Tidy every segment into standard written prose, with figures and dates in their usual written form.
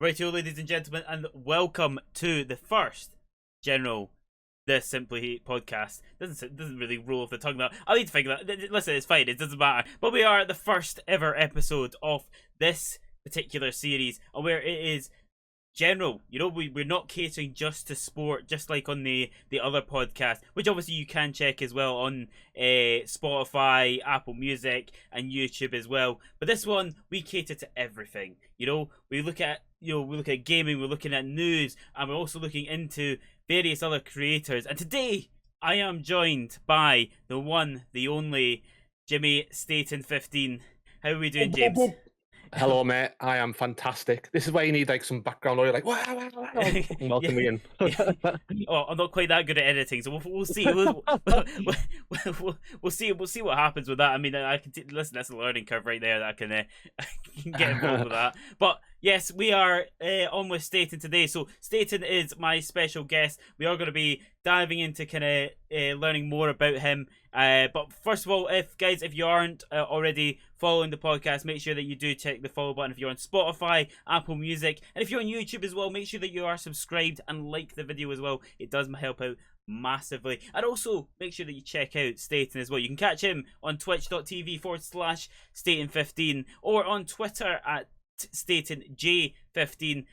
Rightio, ladies and gentlemen, and welcome to the first general This Simply podcast. Doesn't really roll off the tongue that. I need to figure that. Listen, it's fine. It doesn't matter. But we are at the first ever episode of this particular series, and where it is general. You know, we're not catering just to sport, just like on the other podcast, which obviously you can check as well on Spotify, Apple Music, and YouTube as well. But this one, we cater to everything. You know, we look at gaming, we're looking at news, and we're also looking into various other creators. And today, I am joined by the one, the only Jimmy Staten 15. How are we doing, James? Hello, mate. I am fantastic. This is where you need like some background noise, like wow, welcome me in. Oh, I'm not quite that good at editing, so we'll see. We'll see what happens with that. I mean, I can listen. That's a learning curve right there. That I can get involved with that. But yes, we are on with Staten today. So Staten is my special guest. We are going to be diving into kind of learning more about him. But first of all, if you aren't already following the podcast, make sure that you do check the follow button if you're on Spotify, Apple Music, and if you're on YouTube as well, make sure that you are subscribed and like the video as well. It does help out massively. And also make sure that you check out Staten as well. You can catch him on twitch.tv/Staten15 or on Twitter at Staten J15,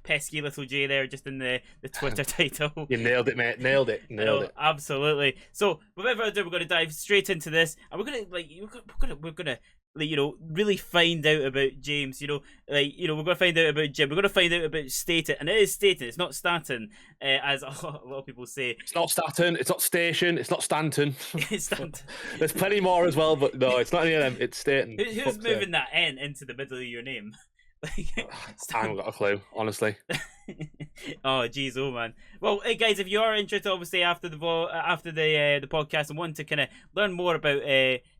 pesky little J there, just in the Twitter title. You nailed it, mate. Nailed it. Absolutely. So without further ado, we're going to dive straight into this, and we're gonna really find out about James. We're going to find out about Jim. We're going to find out about Staten, and it is Staten. It's not Stanton, as a lot of people say. It's not Staten. It's not Station. It's not Stanton. It's Stanton. There's plenty more as well, but no, it's not any of them. It's Staten. Who's moving that N into the middle of your name? I haven't got a clue, honestly. Oh jeez, oh man. Well, hey guys, if you are interested, obviously after the podcast, and want to kind of learn more about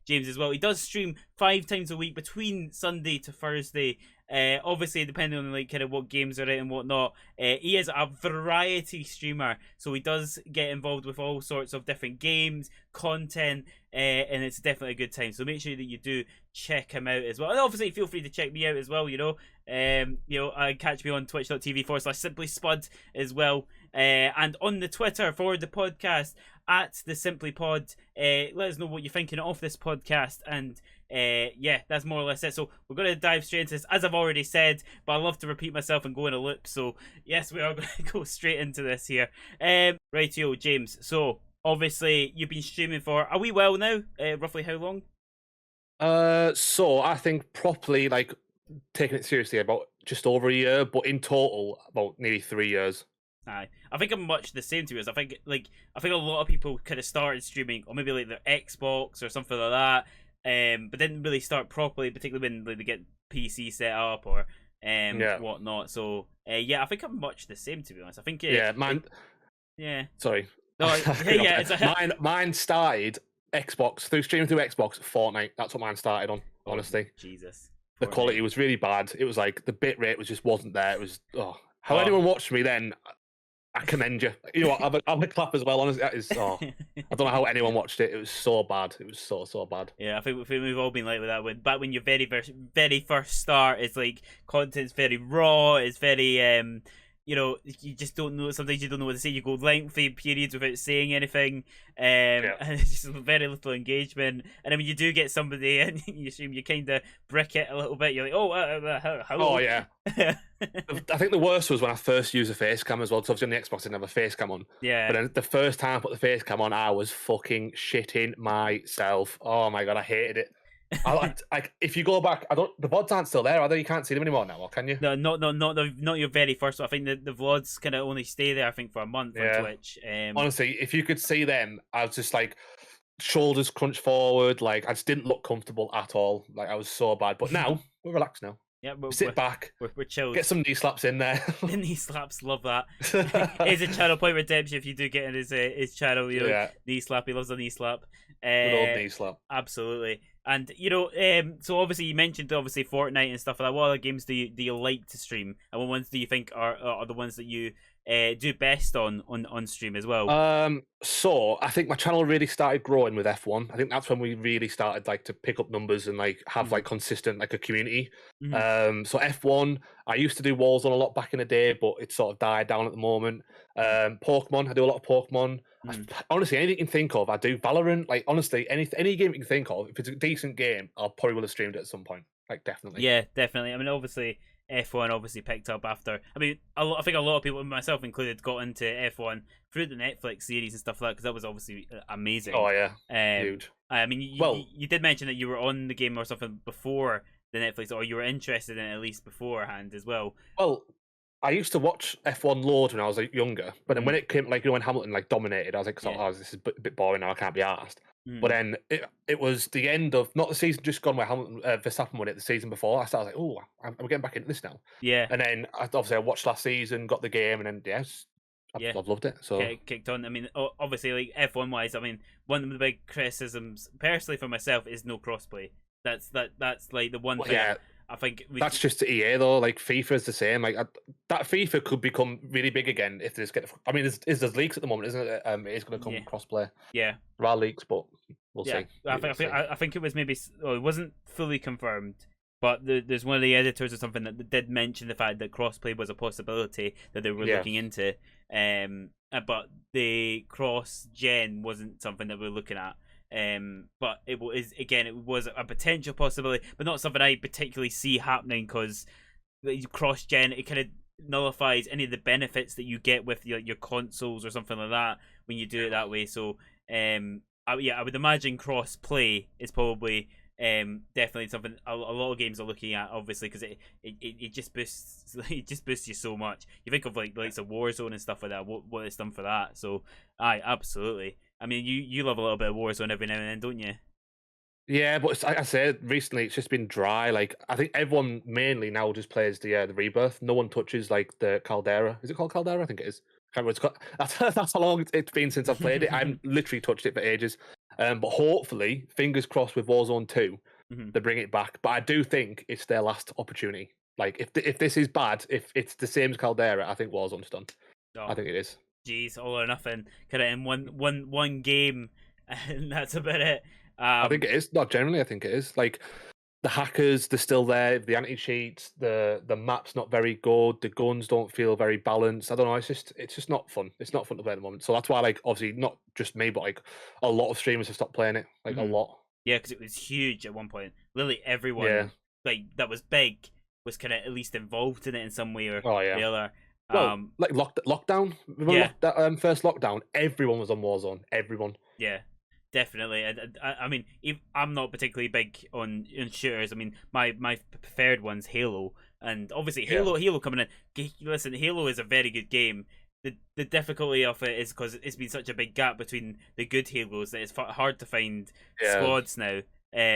James as well, he does stream 5 times a week between Sunday to Thursday. Obviously depending on like kind of what games are out and whatnot. He is a variety streamer, so he does get involved with all sorts of different games, content, and it's definitely a good time. So make sure that you do check him out as well. And obviously feel free to check me out as well. Catch me on twitch.tv/SimplySpud as well. And on the Twitter for the podcast at the Simply Pod. Let us know what you're thinking of this podcast, and that's more or less it. So we're going to dive straight into this, as I've already said, but I love to repeat myself and go in a loop. So yes, we are going to go straight into this here. Rightio, James. So obviously you've been streaming for a wee while now. Roughly how long? So I think properly, like taking it seriously, about just over a year, but in total about nearly 3 years. Aye, I think I'm much the same to us. I think a lot of people kind of started streaming, or maybe like their Xbox or something like that, but didn't really start properly, particularly when they get PC set up or whatnot. So I think I'm much the same, to be honest. I think sorry. No, mine started streaming through Xbox Fortnite. That's what mine started on. Honestly, Jesus, the quality was really bad. It was like the bit rate wasn't there. It was how anyone watched me then. I commend you. You know what? I'm a clap as well. Honestly, that is. I don't know how anyone watched it. It was so bad. It was so bad. Yeah, I think we've all been like with that. Back when your very first start, it's like content's very raw. It's very you just don't know. Sometimes you don't know what to say. You go lengthy periods without saying anything, and it's just very little engagement. And then when you do get somebody and you assume you kind of brick it a little bit, you're like, hello. Oh yeah. I think the worst was when I first used a face cam as well. So obviously on the Xbox, I didn't have a face cam on. Yeah. But then the first time I put the face cam on, I was fucking shitting myself. Oh my god, I hated it. If you go back, the VODs aren't still there, are they? You can't see them anymore now, or can you? No, not your very first one. I think the VODs kind of only stay there, I think, for a month on Twitch. Honestly, if you could see them, I was just like shoulders crunched forward, like I just didn't look comfortable at all. Like I was so bad. But now we're relaxed now. Yeah, sit back. We're chilled. Get some knee slaps in there. The knee slaps, love that. He's a channel point redemption if you do get in his channel. Knee slap. He loves a knee slap. Good old knee slap. Absolutely. And so obviously you mentioned Fortnite and stuff like that. What other games do you like to stream, and what ones do you think are the ones that you do best on stream as well? So I think my channel really started growing with F1. I think that's when we really started like to pick up numbers and like have like consistent like a community. So F1, I used to do Warzone a lot back in the day, but it's sort of died down at the moment. Pokemon, I do a lot of Pokemon. Honestly, anything you can think of, I do. Valorant, like honestly, any game you can think of, if it's a decent game, I'll probably will have streamed it at some point. Like definitely. Yeah, definitely. I mean, obviously F1 obviously picked up after. I mean, I think a lot of people, myself included, got into F1 through the Netflix series and stuff like that because that was obviously amazing. Oh yeah, huge. I mean, you did mention that you were on the game or something before the Netflix, or you were interested in it at least beforehand as well. Well, I used to watch F1 loads when I was like, younger, but then when it came, like, when Hamilton like dominated, I was like, oh, this is a bit boring now. I can't be arsed. But then it was the end of not the season just gone where Hamilton Verstappen won it the season before. I started like, oh, I'm getting back into this now. Yeah. And then obviously I watched last season, got the game, and then yes, I've loved it. So kicked on. I mean, obviously, like F1 wise, I mean, one of the big criticisms personally for myself is no crossplay. That's like the one thing. Yeah. I think that's just EA though. Like FIFA is the same. Like that FIFA could become really big again if there's I mean, there's leaks at the moment, isn't it? It is going to come crossplay. Yeah, there are leaks, but we'll see. I think it was maybe. It wasn't fully confirmed, but there's one of the editors or something that did mention the fact that crossplay was a possibility that they were looking into. But the cross gen wasn't something that we were looking at. But it was a potential possibility, but not something I particularly see happening because cross gen, it kind of nullifies any of the benefits that you get with your consoles or something like that when you do it that way. So I would imagine cross play is probably definitely something a lot of games are looking at, obviously, because it just boosts you so much. You think of like some Warzone and stuff like that, what it's done for that. So absolutely. I mean, you love a little bit of Warzone every now and then, don't you? Yeah, but like I said recently, it's just been dry. Like I think everyone mainly now just plays the Rebirth. No one touches like the Caldera. Is it called Caldera? I think it is. I can't remember what it's called. That's how long it's been since I've played it. I haven't literally touched it for ages. But hopefully, fingers crossed with Warzone 2, they bring it back. But I do think it's their last opportunity. Like if this is bad, if it's the same as Caldera, I think Warzone's done. Oh. I think it is. Jeez, all or nothing. Kind of in one game, and that's about it. I think it is. Not generally, I think it is. Like the hackers, they're still there. The anti-cheats, the map's not very good. The guns don't feel very balanced. I don't know. It's just not fun. It's not fun to play at the moment. So that's why, like, obviously not just me, but like a lot of streamers have stopped playing it. Like a lot. Yeah, because it was huge at one point. Literally everyone like that was big was kind of at least involved in it in some way or the other. Well, like lockdown. Remember that first lockdown? Everyone was on Warzone. Everyone. Yeah, definitely. I mean, I'm not particularly big on shooters. I mean, my preferred one's Halo, and obviously Halo coming in. Listen, Halo is a very good game. The difficulty of it is because it's been such a big gap between the good Halos that it's hard to find squads now.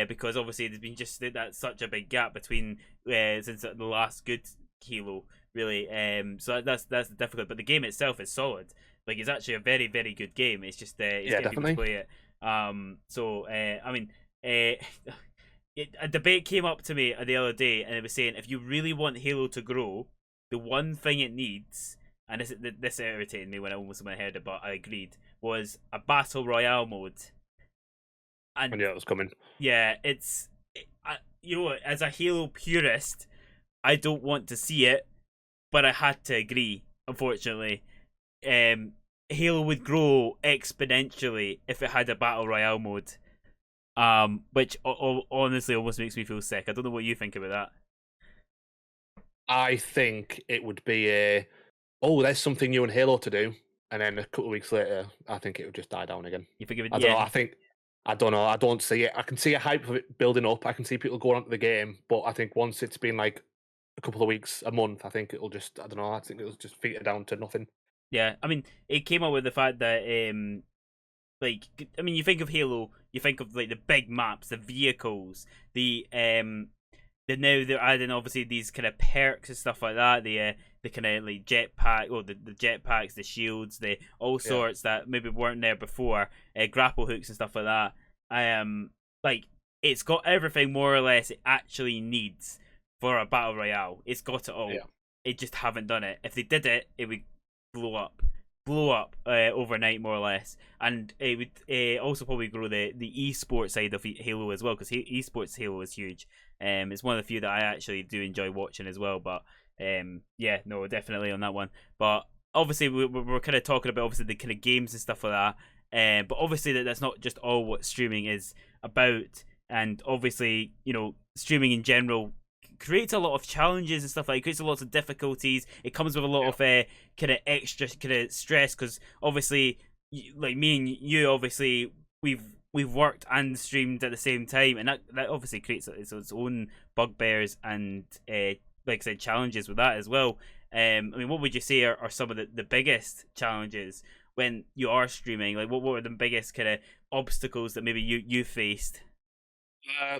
Because obviously there's been just such a big gap between since the last good Halo. Really, so that's the difficult. But the game itself is solid. Like it's actually a very very good game. It's just it's getting people to play it. I mean, a debate came up to me the other day, and it was saying if you really want Halo to grow, the one thing it needs, and this irritated me when I almost heard it, but I agreed, was a battle royale mode. And I knew it was coming. Yeah, you know, as a Halo purist, I don't want to see it. But I had to agree, unfortunately. Halo would grow exponentially if it had a battle royale mode, which honestly almost makes me feel sick. I don't know what you think about that. I think it would be there's something new in Halo to do, and then a couple of weeks later, I think it would just die down again. You think it would? I don't know. I don't know. I don't see it. I can see a hype of it building up. I can see people going onto the game, but I think once it's been like a couple of weeks, a month, I think it'll just, I don't know, I think it'll just filter down to nothing. Yeah, I mean, it came up with the fact that, like, I mean, you think of Halo, you think of, like, the big maps, the vehicles, now they're adding, obviously, these kind of perks and stuff like that, the kind of, like, jetpack, or the jetpacks, the shields, the all sorts that maybe weren't there before, grapple hooks and stuff like that. Like, it's got everything, more or less, it actually needs for a battle royale. It's got it all. It just haven't done it. If they did it, it would blow up overnight, more or less, and it would also probably grow the esports side of Halo as well, because esports Halo is huge. It's one of the few that I actually do enjoy watching as well. But yeah, no, definitely on that one. But obviously, we're kind of talking about obviously the kind of games and stuff like that. But obviously that's not just all what streaming is about, and obviously, you know, streaming in general creates a lot of challenges and stuff like. It creates a lot of difficulties. It comes with a lot of kind of extra kind of stress, because obviously, like me and you, obviously we've worked and streamed at the same time, and that obviously creates its own bugbears and like I said, challenges with that as well. I mean, what would you say are some of the biggest challenges when you are streaming? Like, what were the biggest kind of obstacles that maybe you faced?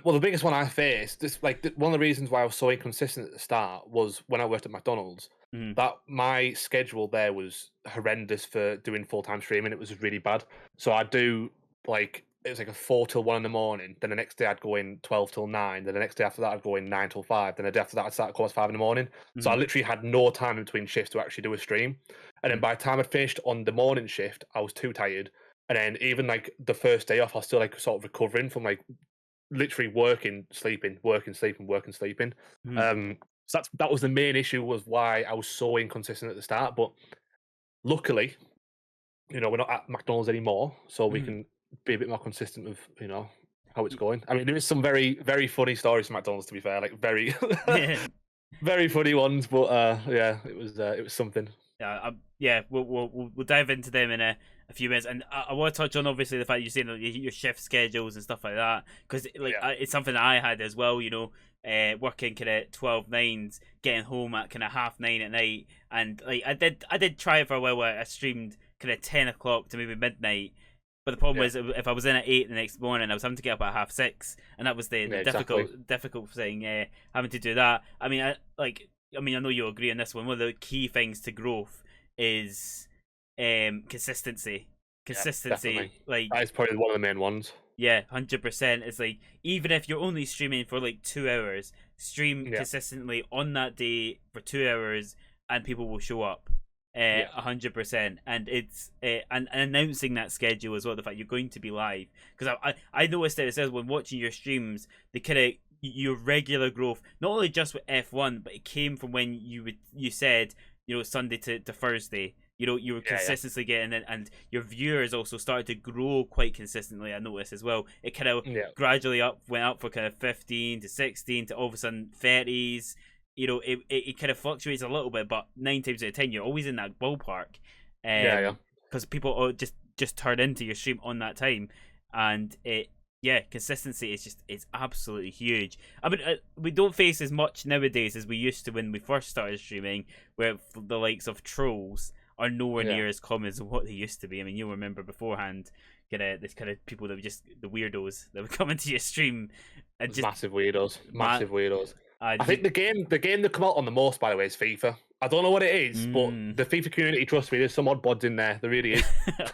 Well, the biggest one I faced, one of the reasons why I was so inconsistent at the start was when I worked at McDonald's. Mm. That my schedule there was horrendous for doing full-time streaming. It was really bad. So I'd do it was like a 4 till 1 in the morning. Then the next day I'd go in 12 till 9. Then the next day after that I'd go in 9 till 5. Then the day after that I'd start at 5 in the morning. So I literally had no time in between shifts to actually do a stream. And then by the time I'd finished on the morning shift, I was too tired. And then even like the first day off, I was still like sort of recovering from like literally working, sleeping, working, sleeping, working, sleeping. So that was the main issue, was why I was so inconsistent at the start. But luckily, you know, we're not at McDonald's anymore, so we can be a bit more consistent with, you know, how it's going. I mean, there is some very, very funny stories from McDonald's, to be fair, like very, very funny ones. But yeah, it was something. Yeah, we'll dive into them in a few minutes, and I want to touch on obviously the fact you're saying that your shift schedules and stuff like that, because it's something that I had as well. You know, working kind of 12/9s, getting home at kind of 9:30 at night, and like I did try it for a while. Where I streamed kind of 10 o'clock to maybe midnight. But the problem was, if I was in at 8 the next morning, I was having to get up at 6:30, and that was the difficult thing, having to do that. I mean, I know you'll agree on this one. One of the key things to growth is consistency. Consistency, like that is probably one of the main ones. Yeah, 100%. It's like, even if you're only streaming for like 2 hours, stream consistently on that day for 2 hours, and people will show up. 100%, and it's and announcing that schedule as well, the fact you're going to be live, because I noticed that it says when watching your streams, the kind of your regular growth, not only just with F1, but it came from when you said, you know, Sunday to Thursday, you know, you were consistently getting it, and your viewers also started to grow quite consistently. I noticed as well, it kind of gradually went up for kind of 15 to 16 to all of a sudden 30s. You know, it kind of fluctuates a little bit, but 9 times out of 10, you're always in that ballpark. Because people just turn into your stream on that time, and consistency is it's absolutely huge. I mean, we don't face as much nowadays as we used to when we first started streaming, where the likes of trolls are nowhere near as common as what they used to be. I mean, you'll remember beforehand, this kind of people that were just the weirdos that would come into your stream, and just massive weirdos. I think the game that come out on the most, by the way, is FIFA. I don't know what it is, but the FIFA community, trust me, there's some odd bods in there. There really is.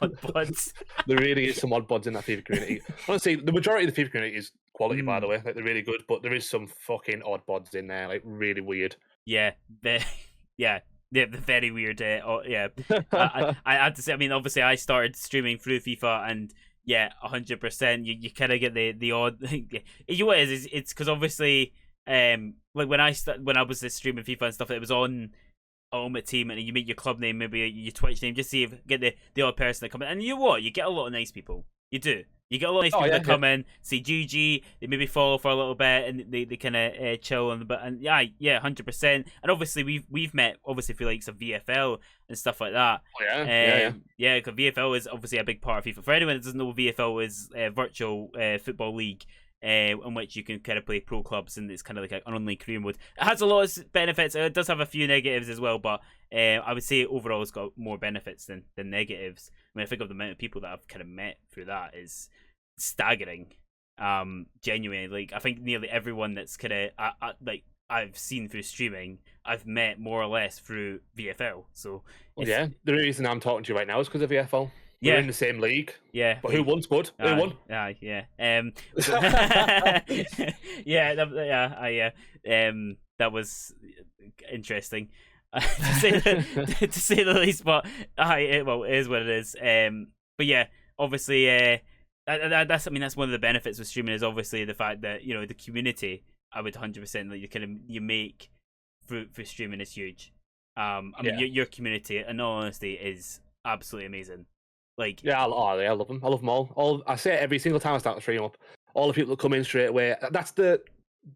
Odd bods. There really is some odd bods in that FIFA community. Honestly, the majority of the FIFA community is quality, by the way. Like, they're really good, but there is some fucking odd bods in there, like really weird. Yeah, they're very weird. I had to say, I mean, obviously, I started streaming through FIFA, and 100%, you kind of get the odd. You know what it is? It's because obviously, like when I was streaming FIFA and stuff, it was on Ultimate Team, and you make your club name, maybe your Twitch name, just see if get the odd person that come in, and you know what, you get a lot of nice people. You do. You get a lot of nice people that come in, see GG, they maybe follow for a little bit, and they kind of chill on the bit, and 100%. And obviously we've met obviously for likes of VFL and stuff like that. Because VFL is obviously a big part of FIFA. For anyone that doesn't know, VFL is a virtual football league, in which you can kind of play pro clubs, and it's kind of like an online career mode. It has a lot of benefits. It does have a few negatives as well, but I would say overall it's got more benefits than negatives. I mean, I think of the amount of people that I've kind of met through that is staggering. Genuinely, like, I think nearly everyone that's kind of like I've seen through streaming, I've met more or less through VFL. So the reason I'm talking to you right now is because of VFL. We're in the same league. Yeah. But who won, Spud? Who won? That was interesting. to say the least. But well, it is what it is. But yeah, obviously, that's that's one of the benefits of streaming is obviously the fact that the community. I would 100% like you make through streaming is huge. I mean your community, in all honesty, is absolutely amazing. Like I love them. I love them all. I say it every single time I start to stream up. All the people that come in straight away. That's the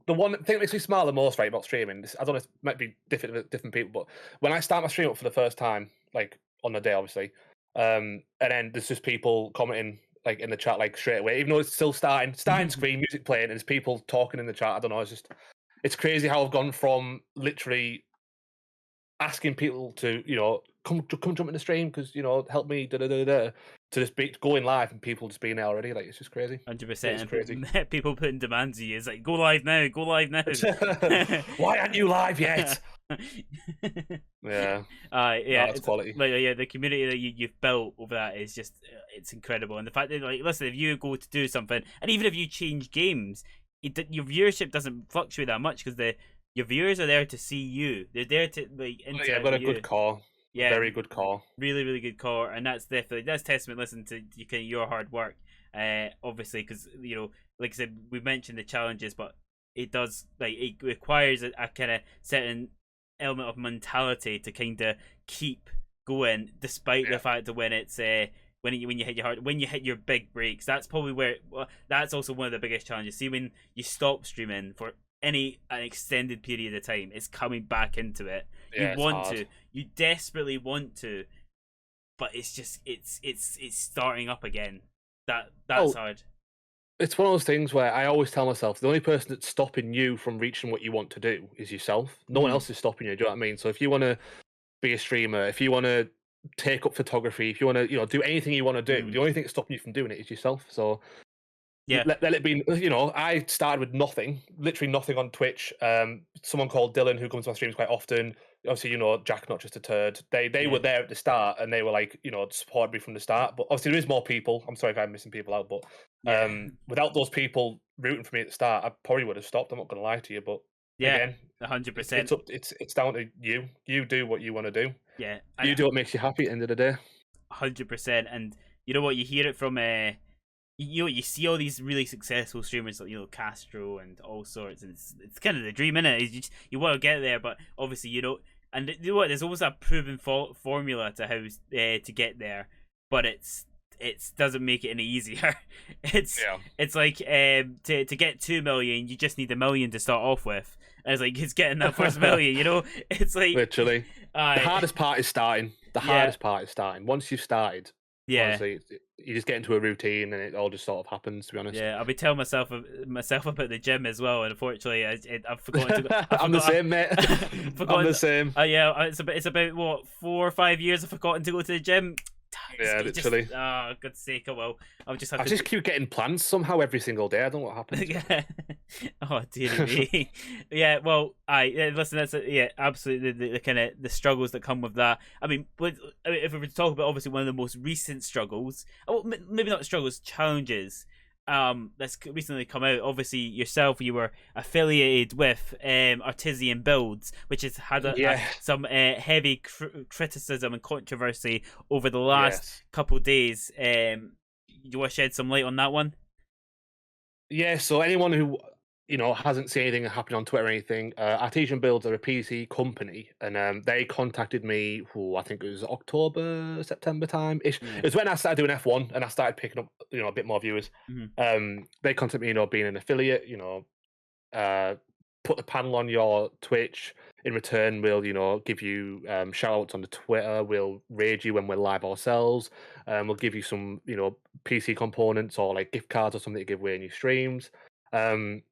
one thing that makes me smile the most, right, about streaming. I don't know, it might be different with different people, but when I start my stream up for the first time, like on the day, obviously, and then there's just people commenting like in the chat like straight away, even though it's still starting screen, music playing, and there's people talking in the chat. I don't know. It's crazy how I've gone from literally asking people to come jump in the stream because help me to just going live and people just being there already. Like it's just crazy. 100%. Crazy. People putting demands on you. It's like go live now. Why aren't you live yet? Yeah. It's quality. Like the community that you've built over that is just it's incredible. And the fact that like listen, if you go to do something, and even if you change games, your viewership doesn't fluctuate that much because your viewers are there to see you. They're there to like interact I've got a with good call. Yeah, very good call. Really, really good call, and that's testament. Listen to your hard work. Obviously, because like I said, we mentioned the challenges, but it does it requires a kind of certain element of mentality to kind of keep going, despite the fact that when it's when you hit your big breaks, that's probably that's also one of the biggest challenges. See, when you stop streaming for an extended period of time, it's coming back into it. You desperately want to, but it's just it's starting up again. That's hard. It's one of those things where I always tell myself the only person that's stopping you from reaching what you want to do is yourself. No one else is stopping you. Do you know what I mean? So if you want to be a streamer, if you want to take up photography, if you want to do anything you want to do, the only thing that's stopping you from doing it is yourself. So let it be. I started with nothing, literally nothing on Twitch. Someone called Dylan who comes to my streams quite often. Obviously, Jack, not just a turd. They were there at the start and they were like, supported me from the start. But obviously, there is more people. I'm sorry if I'm missing people out, but without those people rooting for me at the start, I probably would have stopped. I'm not going to lie to you, but again, 100%. It's down to you. You do what you want to do. Yeah, you do what makes you happy at the end of the day. 100%. And you know what? You hear it from you see all these really successful streamers like Castro and all sorts, and it's kind of the dream, innit? You want to get there, but obviously and you know what? There's almost a proven formula to how to get there, but it doesn't make it any easier. It's like to get 2 million, you just need 1 million to start off with. And it's like it's getting that first million. It's like literally the hardest part is starting. The hardest part is starting. Once you've started, honestly, you just get into a routine and it all just sort of happens. To be honest, I'll be telling myself about the gym as well, and unfortunately, I've forgotten to go. I'm the same, mate. I'm the same. It's about what 4 or 5 years I've forgotten to go to the gym. Literally. God's sake, I'll just have. I just keep getting plans somehow every single day. I don't know what happens. Oh dear me. Well, listen. That's absolutely the kind of the struggles that come with that. I mean, if we were to talk about obviously one of the most recent struggles, maybe not struggles, challenges. That's recently come out. Obviously, yourself, you were affiliated with Artisan Builds, which has had some heavy criticism and controversy over the last couple days. You want to shed some light on that one? Yeah. So anyone who hasn't seen anything happening on Twitter or anything, Artisan Builds are a PC company, and they contacted me. I think it was October, September time ish. It was when I started doing F1 and I started picking up, a bit more viewers. They contacted me, being an affiliate. Put the panel on your Twitch. In return, we'll give you shout outs on the Twitter. We'll raid you when we're live ourselves. We'll give you some, PC components or like gift cards or something to give away in your streams. None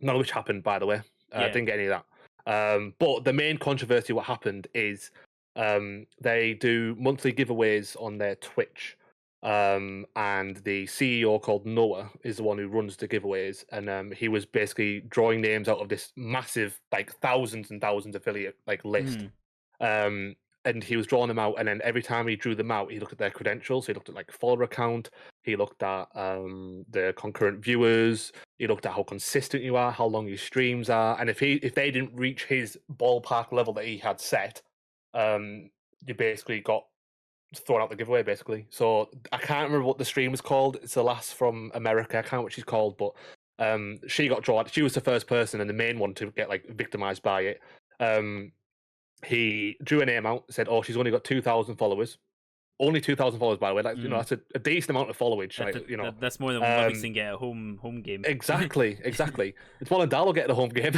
of which happened, by the way. Didn't get any of that. But the main controversy, what happened is they do monthly giveaways on their Twitch. And the CEO called Noah is the one who runs the giveaways. And he was basically drawing names out of this massive, like thousands and thousands affiliate list. And he was drawing them out, and then every time he drew them out, he looked at their credentials. He looked at follower account. He looked at the concurrent viewers. He looked at how consistent you are, how long your streams are, and if they didn't reach his ballpark level that he had set, you basically got thrown out the giveaway. Basically, so I can't remember what the stream was called. It's the last from America. I can't remember what she's called, but she got drawn. She was the first person and the main one to get like victimized by it. He drew a name out, said, "Oh, she's only got 2,000 followers." Only 2,000 followers, by the way. That's that's a decent amount of followage. That's more than Livingston get a home game. Exactly. It's more than Darlow getting a home game.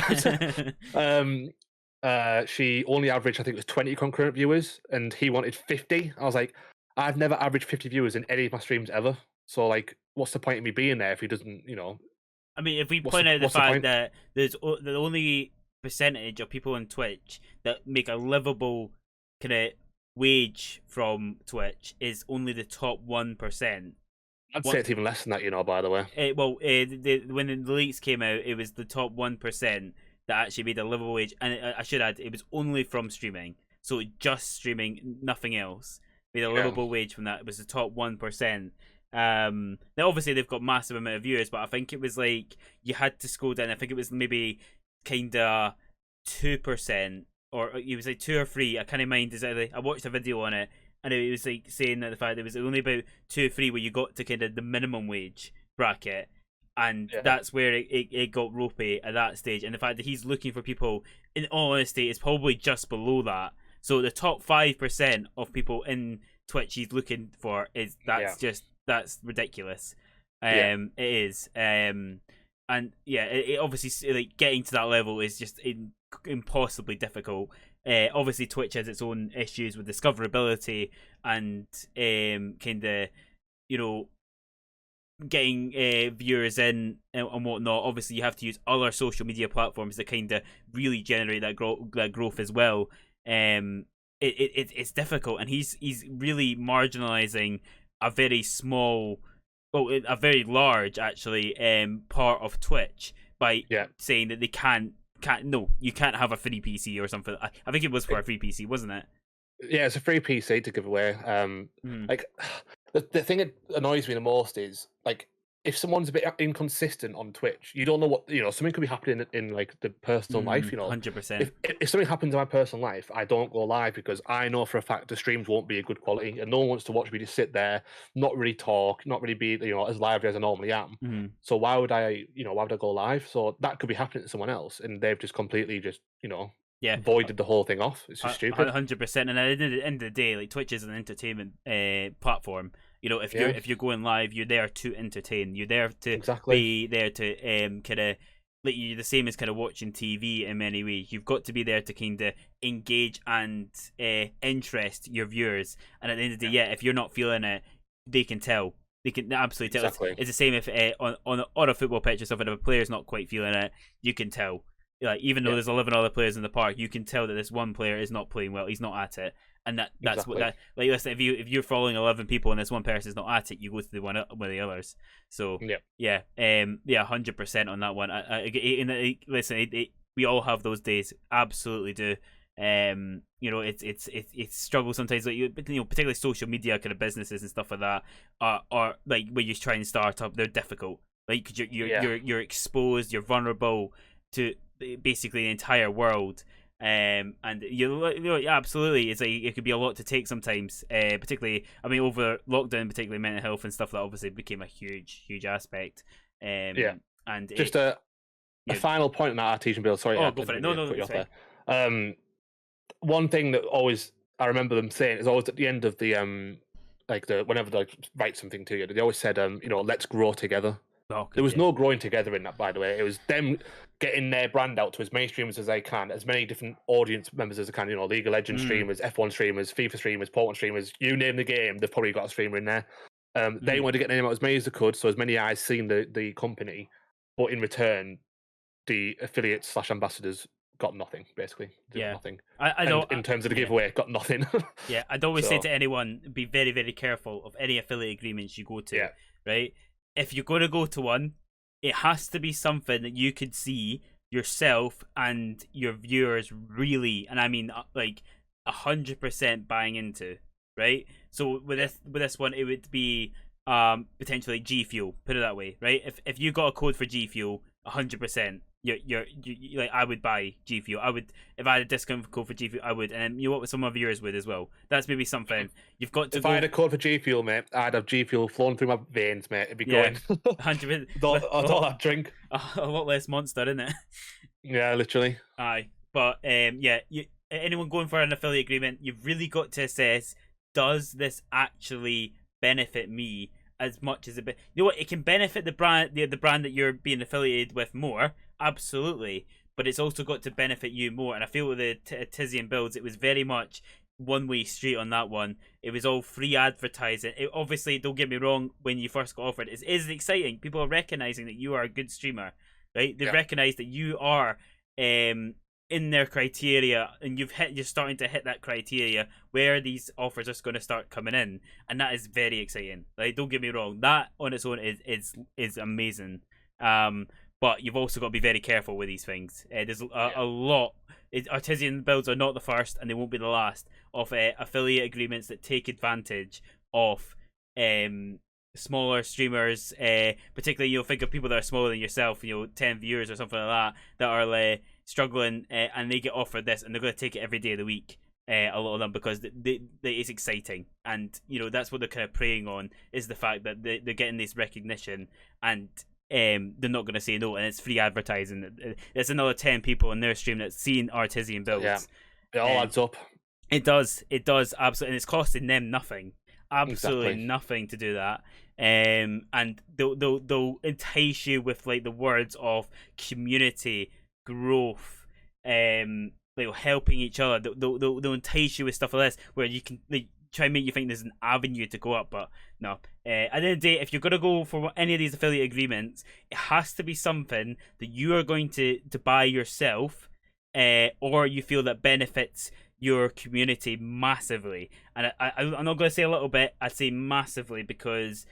She only averaged, I think it was 20 concurrent viewers, and he wanted 50. I was like, I've never averaged 50 viewers in any of my streams ever. So like, what's the point of me being there if he doesn't, I mean, if we point out the fact that there's the only percentage of people on Twitch that make a livable kind of wage from Twitch is only the top 1%. I'd say it's even less than that, by the way. When the leaks came out, it was the top 1% that actually made a livable wage, and I should add, it was only from streaming, so just streaming, nothing else. Made a livable wage from that. It was the top 1%. Now obviously they've got massive amount of viewers, but I think it was like you had to scroll down. I think it was maybe kinda 2%, or it was like 2 or 3. I can't mind exactly. I watched a video on it, and it was like saying that the fact there was only about 2 or 3 where you got to kind of the minimum wage bracket, and that's where it got ropey at that stage. And the fact that he's looking for people, in all honesty, is probably just below that. So the top 5% of people in Twitch he's looking for that's ridiculous. It is. And it obviously, like, getting to that level is just impossibly difficult. Obviously Twitch has its own issues with discoverability and kind of, getting viewers in and whatnot. Obviously you have to use other social media platforms to kind of really generate that growth as well. It's difficult, and he's really marginalizing a very small, a very large actually part of Twitch by saying that they you can't have a free PC or something. I think it was for a free PC, wasn't it? Yeah, it's a free PC to give away. Like the thing that annoys me the most is, like, if someone's a bit inconsistent on Twitch, you don't know what, something could be happening in like the personal life. 100%. If something happens in my personal life, I don't go live because I know for a fact the streams won't be a good quality, and no one wants to watch me just sit there, not really talk, not really be as lively as I normally am. So why would I go live? So that could be happening to someone else, and they've just completely voided the whole thing off. It's just stupid. 100%. And at the end of the day, like, Twitch is an entertainment platform. If you're going live, you're there to entertain. You're there to be there to kind of, like, you're the same as kind of watching TV in many ways. You've got to be there to kind of engage and interest your viewers. And at the end of the day, if you're not feeling it, they can tell. They can absolutely tell. It's the same if on a football pitch or something, if a player's not quite feeling it, you can tell. Like, even though there's 11 other players in the park, you can tell that this one player is not playing well. He's not at it, and that's what that. Like, listen, if you're following 11 people and this one person's not at it, you go to the one of the others. So 100% on that one. Listen, we all have those days. Absolutely do. It's struggle sometimes. Like, particularly social media kind of businesses and stuff like that are like, when you try and start up, they're difficult. Like, cause you're exposed, you're vulnerable to basically the entire world, and absolutely, it's like, it could be a lot to take sometimes, particularly, I mean, over lockdown, particularly mental health and stuff, that obviously became a huge aspect. And just a final point on that, Artesian Bill. Sorry, go for it. No, one thing that always I remember them saying is always at the end of the whenever they write something to you, they always said let's grow together. There was no growing together in that, by the way. It was them getting their brand out to as many streamers as they can, as many different audience members as they can. League of Legends streamers, F1 streamers, FIFA streamers, Portland streamers. You name the game, they've probably got a streamer in there. They wanted to get their name out as many as they could, so as many eyes seen the company. But in return, the affiliates / ambassadors got nothing, basically. Nothing. In terms of the giveaway, got nothing. I'd always say to anyone, be very, very careful of any affiliate agreements you go to. Right? If you're going to go to one, it has to be something that you could see yourself and your viewers really, and I mean like 100% buying into, right? So with this one, it would be potentially G Fuel. Put it that way, right? If you got a code for G Fuel, 100%, you like I would buy G Fuel. I would if I had a discount code for G Fuel. I would, and you know what? Some of yours would as well. That's maybe something you've got to. If I had a code for G Fuel, mate, I'd have G Fuel flowing through my veins, mate. It'd be going. 100%. I'd all that drink. A lot less Monster, isn't it? Yeah, literally. Aye, but anyone going for an affiliate agreement, you've really got to assess: does this actually benefit me as much as you know what? It can benefit the brand, the brand that you're being affiliated with more, absolutely. But it's also got to benefit you more. And I feel with the Tizian builds, it was very much one-way street on that one. It was all free advertising. Obviously, don't get me wrong, when you first got offered, it is exciting. People are recognizing that you are a good streamer, right? They recognize that you are in their criteria, and you're starting to hit that criteria where these offers are going to start coming in, and that is very exciting. Like, don't get me wrong, that on its own is amazing. But you've also got to be very careful with these things. There's a lot. Artisan builds are not the first, and they won't be the last of affiliate agreements that take advantage of smaller streamers. Particularly, think of people that are smaller than yourself. 10 viewers or something like that are struggling, and they get offered this, and they're going to take it every day of the week. A lot of them, because it's exciting, and that's what they're kind of preying on, is the fact that they're getting this recognition, and they're not going to say no, and it's free advertising. There's another 10 people in their stream that's seen Artisan builds. Yeah, it all adds up. It does absolutely, and it's costing them nothing, absolutely nothing to do that. And they'll entice you with the words of community growth, helping each other. They'll entice you with stuff like this, where you can try and make you think there's an avenue to go up, but no. At the end of the day, if you're going to go for any of these affiliate agreements, it has to be something that you are going to buy yourself, or you feel that benefits your community massively. And I'm not going to say a little bit, I'd say massively, because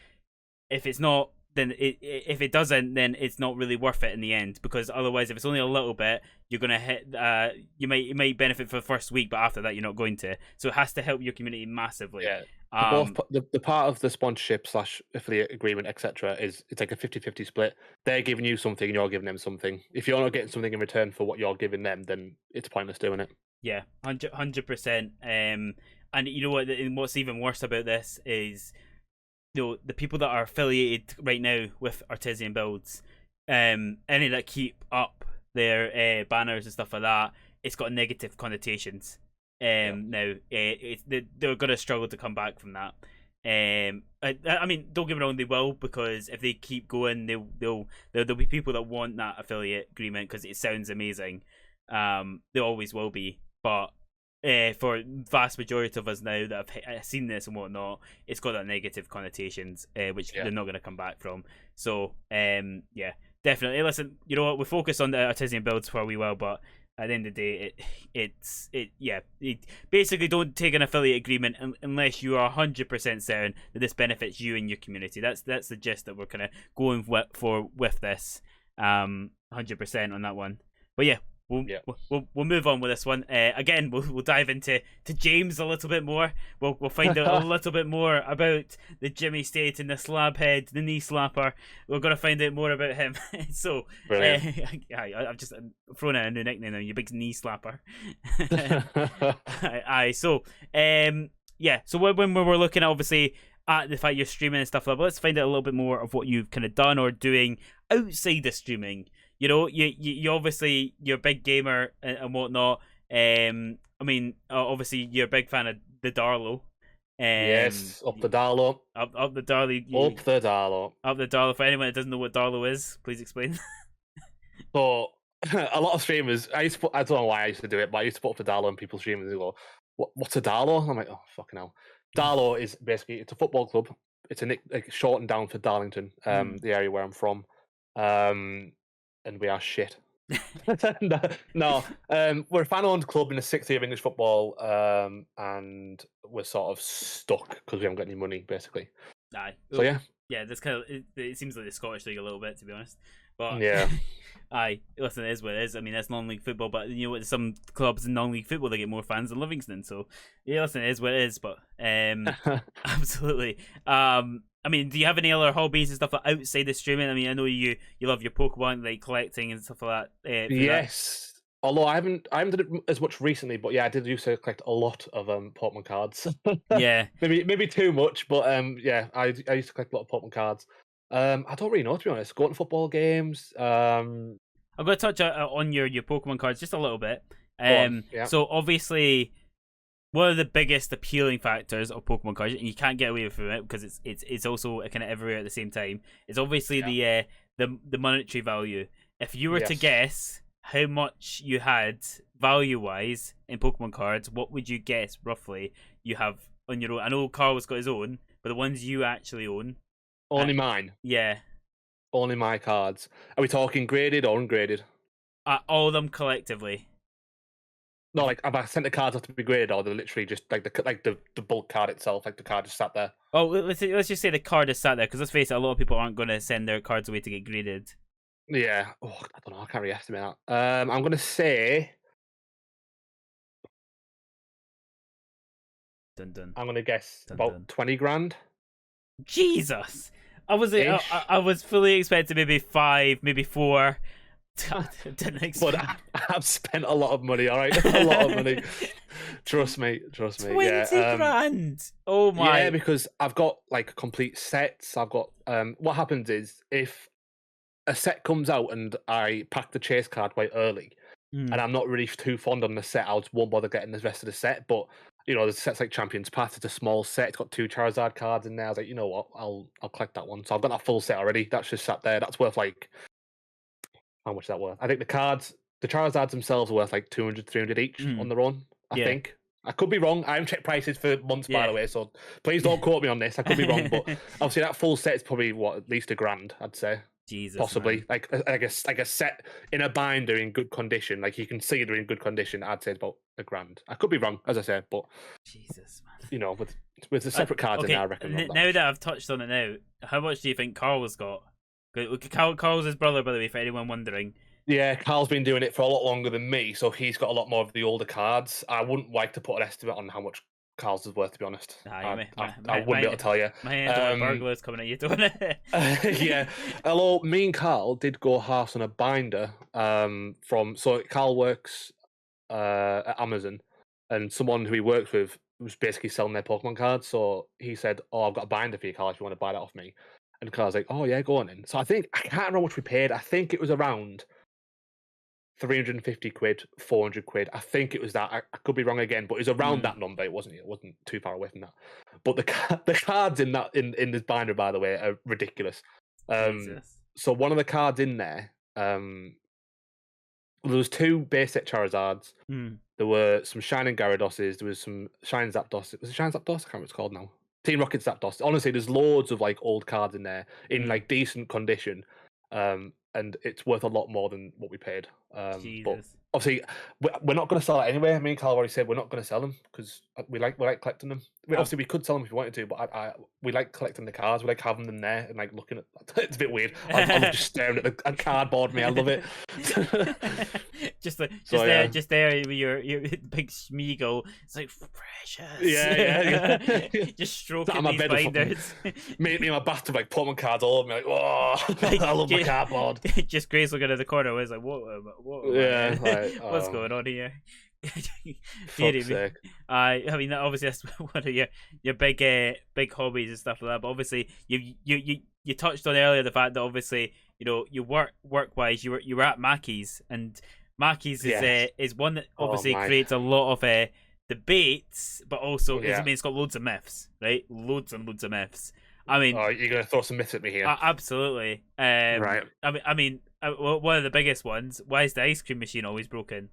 if it's not, then if it doesn't, then it's not really worth it in the end. Because otherwise, if it's only a little bit, you're gonna hit. You might benefit for the first week, but after that, you're not going to. So it has to help your community massively. Yeah. The part of the sponsorship / affiliate agreement, etc., is it's like a 50-50 split. They're giving you something, and you're giving them something. If you're not getting something in return for what you're giving them, then it's pointless doing it. Yeah, 100%. And you know what? What's even worse about this is, the people that are affiliated right now with Artisan builds, any that keep up their banners and stuff like that, it's got negative connotations. Now they're gonna struggle to come back from that. I mean, don't get me wrong, they will, because if they keep going, there'll be people that want that affiliate agreement because it sounds amazing. There always will be, but for vast majority of us now that have seen this and whatnot, it's got that negative connotations, which they're not going to come back from. So, definitely. Listen, you know what? We focus on the Artisan builds for a wee while, but at the end of the day, basically don't take an affiliate agreement unless you are 100% certain that this benefits you and your community. That's the gist that we're kind of going for with this, 100% on that one. But yeah. We'll move on with this one. Again, we'll dive into James a little bit more. We'll find out a little bit more about the Jimmy State and the slab head, the knee slapper. We're gonna find out more about him. So, I've just thrown out a new nickname now. You big knee slapper. So, So when we're looking at, obviously, at the fact you're streaming and stuff like that, let's find out a little bit more of what you've kind of done or doing outside of streaming. You obviously, you're a big gamer and whatnot. I mean, obviously, you're a big fan of the Darlow. Yes, up the Darlow. Up the Darlow. Up the Darlow. Up the Darlow. For anyone that doesn't know what Darlow is, please explain. So, a lot of streamers, I don't know why I used to do it, but I used to put up the Darlow and people streaming and they go, what's a Darlow? I'm like, oh, fucking hell. Darlow is basically, it's a football club. It's shortened down for Darlington, the area where I'm from. And we are shit. No, we're a fan-owned club in the 6th year of English football, and we're sort of stuck because we haven't got any money, basically. Aye. So yeah, this kind of it seems like the Scottish league a little bit, to be honest. But yeah, aye, listen, it is what it is. I mean, that's non-league football, but you know what? Some clubs in non-league football they get more fans than Livingston. So yeah, listen, it is what it is. But absolutely. I mean, do you have any other hobbies and stuff like outside the streaming? I mean, I know you love your Pokemon, like collecting and stuff like that. Yes. Although I haven't done it as much recently, but yeah, I did used to collect a lot of Pokemon cards. Yeah. maybe too much, but yeah, I used to collect a lot of Pokemon cards. I don't really know, to be honest. Going to football games. I'm going to touch on your Pokemon cards just a little bit. Go on, yeah. So obviously, one of the biggest appealing factors of Pokemon cards, and you can't get away from it because it's also kind of everywhere at the same time, is obviously the monetary value. If you were to guess how much you had value-wise in Pokemon cards, what would you guess roughly you have on your own? I know Carl's got his own, but the ones you actually own. Only mine. Yeah. Only my cards. Are we talking graded or ungraded? All of them collectively. No, like have I sent the cards off to be graded, or they're literally just like the bulk card itself, like the card just sat there? Oh, let's just say the card is sat there, because let's face it, a lot of people aren't going to send their cards away to get graded. Yeah. Oh, I don't know. I can't really estimate that. I'm gonna say. Dun, dun. I'm gonna guess Dun, about dun. 20 grand. Jesus, I was fully expecting maybe 5, maybe 4. Didn't expect. But I've spent a lot of money. All right, a lot of money. Trust me. 20 yeah, grand. Oh my! Yeah, because I've got like complete sets. I've got. What happens is if a set comes out and I pack the chase card quite early, and I'm not really too fond on the set, I just won't bother getting the rest of the set. But you know, the set's like Champions Pass. It's a small set. It's got 2 Charizard cards in there. I was like, you know what? I'll collect that one. So I've got that full set already. That's just sat there. That's worth like. How much is that worth? I think the Charizards themselves are worth like 200, 300 each on their own. I think. I could be wrong. I haven't checked prices for months, by the way, so please don't quote me on this. I could be wrong, but obviously that full set is probably at least $1,000, I'd say. Jesus, possibly. Man. Like a set in a binder in good condition. Like you can see they're in good condition. I'd say it's about $1,000. I could be wrong, as I said, but Jesus, man. You know, with the separate cards in there, I reckon. Now that I've touched on it now, how much do you think Carl's got? Carl's his brother, by the way, for anyone wondering. Yeah, Carl's been doing it for a lot longer than me, so he's got a lot more of the older cards. I wouldn't like to put an estimate on how much Carl's is worth, to be honest. I wouldn't be able to tell you. My hands are burglars coming at you doing it. Yeah. Although me and Carl did go halves on a binder so Carl works at Amazon, and someone who he works with was basically selling their Pokemon cards. So he said, "Oh, I've got a binder for you, Carl, if you want to buy that off me." And Carl's like, "Oh yeah, go on in." So I can't remember how much we paid. I think it was around 350 quid, 400 quid. I think it was that. I could be wrong again, but it was around that number. It wasn't too far away from that. But the cards in this binder, by the way, are ridiculous. So one of the cards in there, there was 2 base set Charizards. There were some Shining Gyarados. There was some Shine Zapdos. Was it Shine Zapdos? I can't remember what it's called now. Team Rocket Zapdos. Honestly, there's loads of like old cards in there in like decent condition. And it's worth a lot more than what we paid. But obviously, we're not going to sell it anyway. Me and Carl already said we're not going to sell them because we like collecting them. Obviously, we could sell them if we wanted to, but we like collecting the cards. We like having them there and like looking at. It's a bit weird. I'm just staring at the cardboard. Me, I love it. just there with your big Smeagol. It's like precious. Yeah. Just stroking these binders. Me in my bathtub, like Pokemon cards all over me. Like, oh, I love my cardboard. Just Grace looking at the corner. Was like, what? Yeah, like, what's going on here? Fuck's sake. I mean, obviously that's one of your big hobbies and stuff like that. But obviously, you touched on earlier the fact that obviously you work wise you were at Mackey's, and Mackey's is one that obviously creates a lot of debates, but also it's got loads of myths, right? Loads and loads of myths. I mean, you're gonna throw some myths at me here? Absolutely. Right. I mean, one of the biggest ones. Why is the ice cream machine always broken?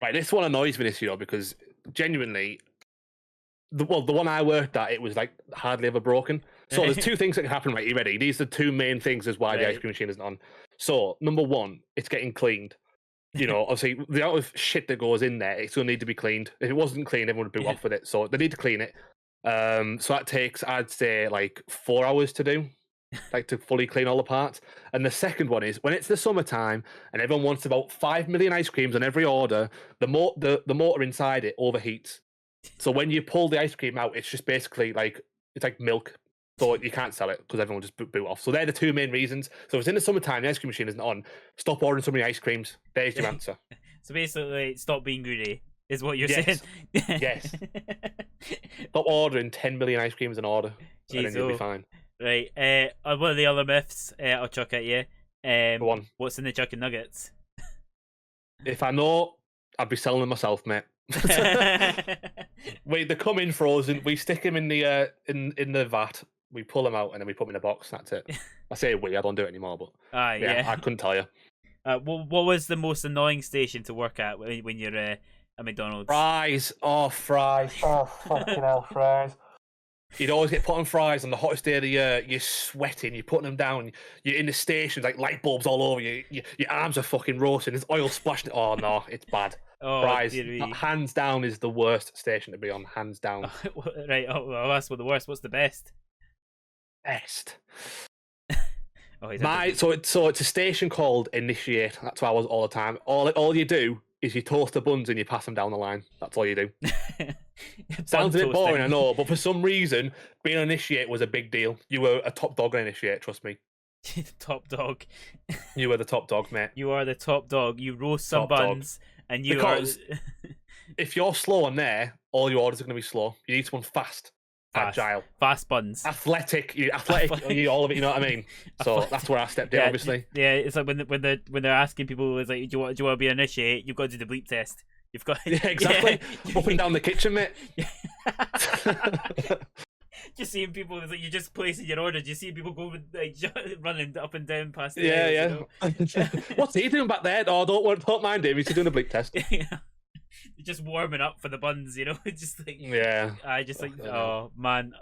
Right, this one annoys me because genuinely, the one I worked at, it was like hardly ever broken. So there's 2 things that can happen. Right, you ready? These are 2 main things as why the ice cream machine isn't on. So number 1, it's getting cleaned. Obviously the amount of shit that goes in there, it's gonna need to be cleaned. If it wasn't cleaned, everyone would boot off with it. So they need to clean it. So that takes, I'd say, like 4 hours to do. Like to fully clean all the parts. And the second one is when it's the summertime and everyone wants about 5 million ice creams on every order, the motor inside it overheats. So when you pull the ice cream out, it's just basically like it's like milk. So you can't sell it because everyone will just boot off. So they're the two main reasons. So if it's in the summertime, the ice cream machine isn't on, stop ordering so many ice creams. There's your answer. So basically, stop being greedy is what you're Yes. saying. Yes. Stop ordering 10 million ice creams an order. Jeez, and then you'll be fine. Right. One of the other myths I'll chuck at you. Go on. What's in the chicken nuggets? If I know, I'd be selling them myself, mate. Wait, they come in frozen. We stick them in the vat. We pull them out and then we put them in a box. That's it. I say we. I don't do it anymore, but yeah. I couldn't tell you. What was the most annoying station to work at when you're at McDonald's? Fries. Oh, fries. Oh, fucking hell, fries. You'd always get put on fries on the hottest day of the year. You're sweating. You're putting them down. You're in the stations, like light bulbs all over you. Your arms are fucking roasting. There's oil splashing. Oh, no. It's bad. Oh, fries. Hands down is the worst station to be on. Hands down. Right. Oh, that's the worst. What's the best? Best. Oh, so it's a station called Initiate. That's where I was all the time. All you do is you toast the buns and you pass them down the line. That's all you do. Sounds a bit boring, I know, but for some reason, being an Initiate was a big deal. You were a top dog in Initiate, trust me. Top dog. You were the top dog, mate. You are the top dog. You roast some buns, and you because if you're slow on there, all your orders are going to be slow. You need someone fast. Agile, fast buns, athletic, all of it. You know what I mean? So that's where I stepped in, obviously. Yeah, it's like when they're asking people, it's like, do you want to be an Initiate? You've got to do the bleep test. You've got exactly up and down the kitchen, mate. Just seeing people, it's like you're just placing your order. You see people go like running up and down past. The aisles, you know? What's he doing back there? Oh, don't mind him. He's doing a bleep test. Just warming up for the buns, you know. Just like I just like man,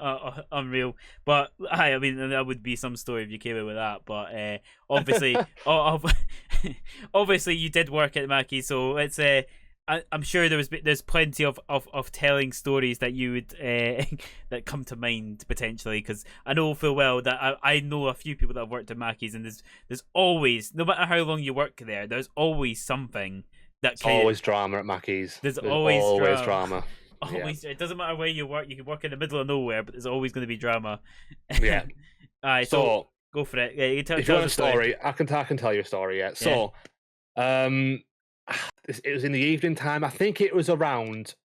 unreal. But I mean, that would be some story if you came in with that. But obviously, obviously, you did work at Mackey, so it's I'm sure there's plenty of telling stories that you would that come to mind potentially, because I know full well that I know a few people that have worked at Mackey's, and there's always, no matter how long you work there's always something. That's always drama at Mackey's. There's always drama. Always, it doesn't matter where you work. You can work in the middle of nowhere, but there's always going to be drama. Yeah. Alright, so go for it. Yeah, if you want a story, I can tell you a story. Yeah. So, it was in the evening time. I think it was around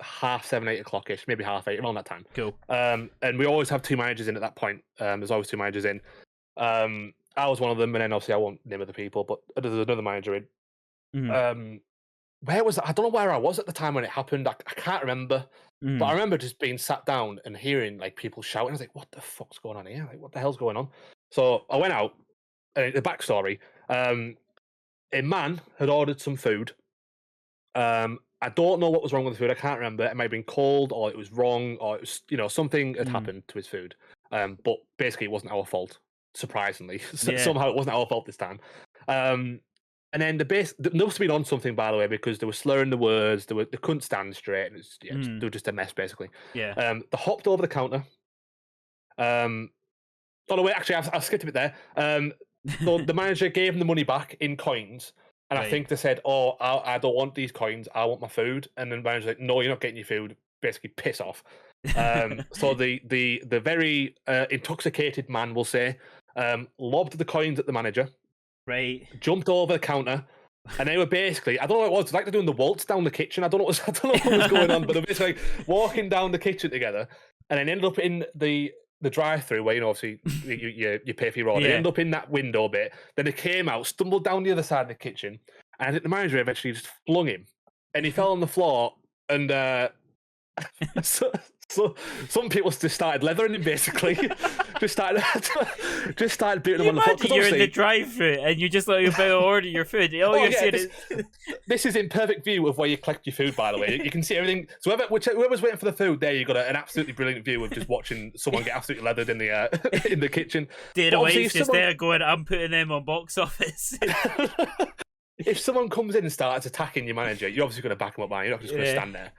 7:30, 8 o'clock-ish, maybe 8:30, around that time. Cool. And we always have two managers in at that point. There's always two managers in. I was one of them, and then obviously I won't name other people, but there's another manager in. Mm-hmm. Where was I don't know where I was at the time when it happened. I can't remember, but I remember just being sat down and hearing like people shouting. I was like, "What the fuck's going on here? Like, what the hell's going on?" So I went out. And the backstory: a man had ordered some food. I don't know what was wrong with the food. I can't remember. It might have been cold, or it was wrong, or it was something had happened to his food. But basically, it wasn't our fault. Surprisingly, somehow it wasn't our fault this time. And then they must have been on something, by the way, because they were slurring the words. They couldn't stand straight. And they were just a mess, basically. Yeah. They hopped over the counter. Oh no, wait. Actually, I've skipped a bit there. So the manager gave them the money back in coins, and I think they said, "Oh, I don't want these coins. I want my food." And then the manager's like, "No, you're not getting your food. Basically, piss off." So the very intoxicated man, will say, lobbed the coins at the manager. Right. Jumped over the counter, and they were basically, I don't know what it was, like they're doing the waltz down the kitchen. I don't know what was going on, but they're basically walking down the kitchen together, and then ended up in the drive-through where, obviously you pay for your order. They ended up in that window bit. Then they came out, stumbled down the other side of the kitchen, and I think the manager eventually just flung him, and he fell on the floor, and so some people just started leathering him, basically. just started beating him on the floor. You're in the drive-thru and you're just like about to order your food. You're saying is this is in perfect view of where you collect your food. By the way, you can see everything. So whoever's waiting for the food, there you got an absolutely brilliant view of just watching someone get absolutely leathered in the kitchen. Data Wave's just there going, "I'm putting them on box office." If someone comes in and starts attacking your manager, you're obviously going to back them up, man. You're not just going to stand there.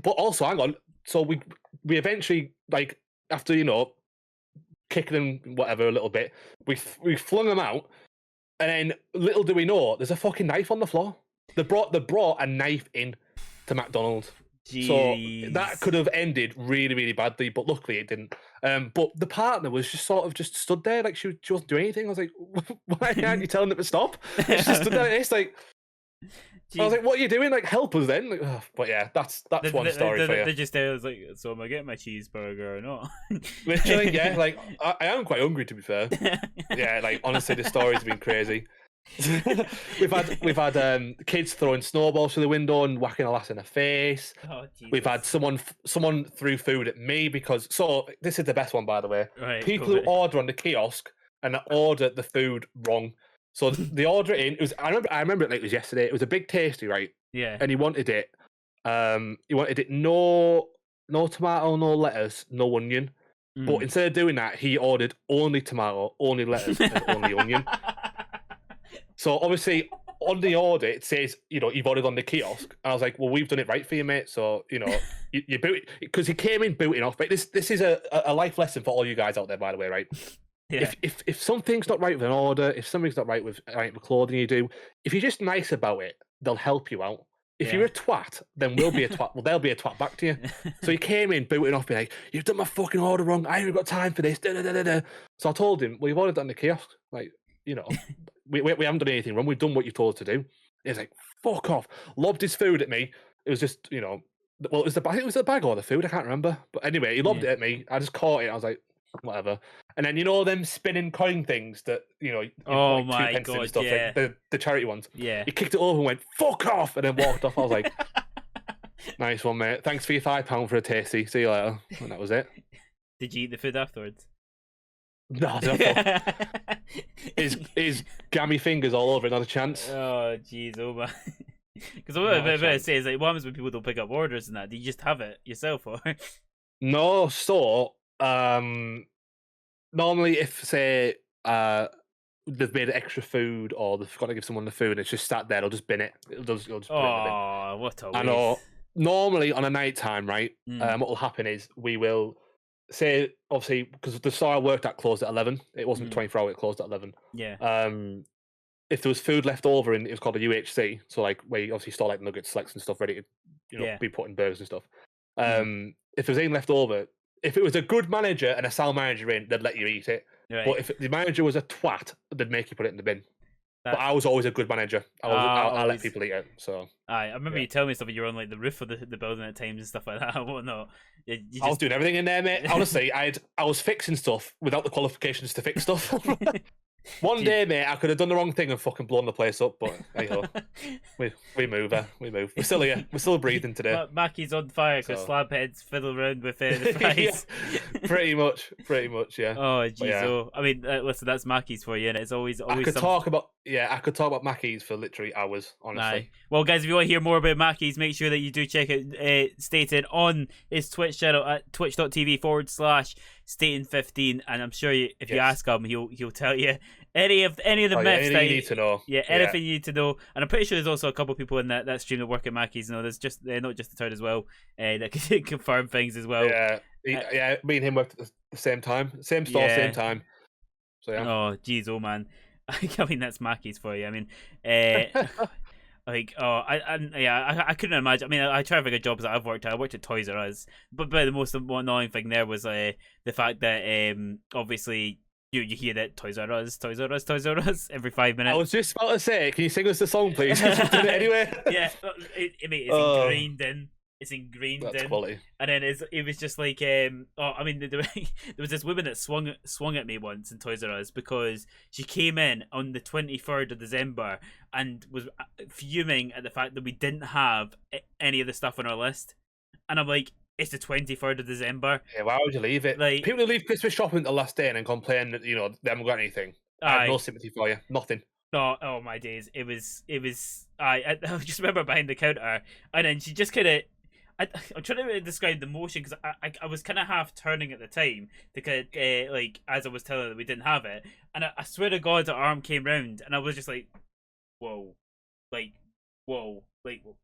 But also, hang on. So we eventually, like, after kicking them whatever a little bit, we flung them out, and then little do we know, there's a fucking knife on the floor. They brought a knife in to McDonald's. So Jeez. that could have ended really, really badly, but luckily it didn't. But the partner was just sort of just stood there, like she wasn't doing anything. I was like, why aren't you telling them to stop? And she just stood there. It's like, I was like, what are you doing? Like, help us then. Like, but yeah, that's one story for you. They just was like, so am I getting my cheeseburger or not? Literally, yeah. Like, I am quite hungry, to be fair. Yeah, like honestly, the stories have been crazy. we've had kids throwing snowballs through the window and whacking a lass in the face. Oh, Jesus. We've had someone threw food at me because. So this is the best one, by the way. Right, people who order on the kiosk and they order the food wrong. So they order it in. It was I remember it like it was yesterday. It was a big tasty, right? Yeah. And he wanted it. He wanted it no tomato, no lettuce, no onion. But instead of doing that, he ordered only tomato, only lettuce, and only onion. So obviously on the order it says, you've ordered on the kiosk. And I was like, well, we've done it right for you, mate. So, you boot it because he came in booting off. But this is a life lesson for all you guys out there, by the way, right? Yeah. If something's not right with an order, if something's not right with clothing you do, if you're just nice about it, they'll help you out. If you're a twat, then we'll be a twat. Well, they'll be a twat back to you. So he came in booting off, being like, "You've done my fucking order wrong. I haven't got time for this." Da, da, da, da, da. So I told him, "Well, you've ordered on the kiosk. Like, we haven't done anything wrong. We've done what you told us to do." He's like, "Fuck off!" Lobbed his food at me. It was just, well, it was I think it was the bag or the food. I can't remember. But anyway, he lobbed it at me. I just caught it. I was like, whatever. And then them spinning coin things that oh like my 2 pence God, and stuff, yeah. like the charity ones. Yeah. He kicked it over and went, "Fuck off," and then walked off. I was like, nice one, mate. Thanks for your £5 for a tasty. See you later. And that was it. Did you eat the food afterwards? No, his gammy fingers all over it. Not a chance. Oh jeez, oh man. Because what I'm about to say is like, what happens when people don't pick up orders and that? Do you just have it yourself, or? No, so normally if say they've made extra food or they've got to give someone the food and it's just sat there, they'll just bin it. It'll just put it in the bin. Oh, what a waste. I know. Normally on a night time, right? What will happen is we will say, obviously, because the store I worked at closed at 11. It wasn't 24 hour. It closed at 11. Yeah. If there was food left over in, it was called a UHC, so like where you obviously store like nuggets, selects and stuff ready to be put in burgers and stuff. If there was anything left over, if it was a good manager and a sound manager in, they'd let you eat it. Right. But if the manager was a twat, they'd make you put it in the bin. But I was always a good manager. I let people eat it. So I remember you telling me stuff. You were on like the roof of the building at times and stuff like that. Whatnot. I was doing everything in there, mate. Honestly, I was fixing stuff without the qualifications to fix stuff. One day, mate, I could have done the wrong thing and fucking blown the place up, but anyhow, we move. We're still here. We're still breathing today. Mackie's on fire because Slabheads fiddle around with the fries. Pretty much, yeah. Oh, jeez. Yeah. Oh, I mean, listen, that's Mackie's for you, and it's always. I could talk about Mackie's for literally hours, honestly. Aye. Well, guys, if you want to hear more about Mackie's, make sure that you do check out Staten on his Twitch channel at twitch.tv/Staten15, and I'm sure if you ask him, he'll tell you any of the myths that you need to know. Yeah, anything you need to know. And I'm pretty sure there's also a couple of people in that stream that work at Mackie's. There's just not just the turd as well that can confirm things as well. Yeah, me and him worked at the same time, same store, same time. So yeah. Oh, jeez, oh man. I mean, that's Mackie's for you. I mean, I couldn't imagine. I mean, I try to think of jobs that I've worked at. I worked at Toys R Us, but the most annoying thing there was the fact that obviously you hear that Toys R Us every 5 minutes. I was just about to say, can you sing us the song, please? Just did it anyway. Yeah, it's ingrained in. It's ingrained That's in. Quality. And then it was just like, there was this woman that swung at me once in Toys R Us because she came in on the 23rd of December and was fuming at the fact that we didn't have any of the stuff on our list. And I'm like, it's the 23rd of December. Yeah, why would you leave it? Like, people who leave Christmas shopping the last day and then complain that, they haven't got anything. I have no sympathy for you. Nothing. No, oh my days. It was I just remember behind the counter and then she just kind of I'm trying to describe the motion because I was kind of half turning at the time to like as I was telling her that we didn't have it, and I swear to God, her arm came round, and I was just like, whoa, like what? You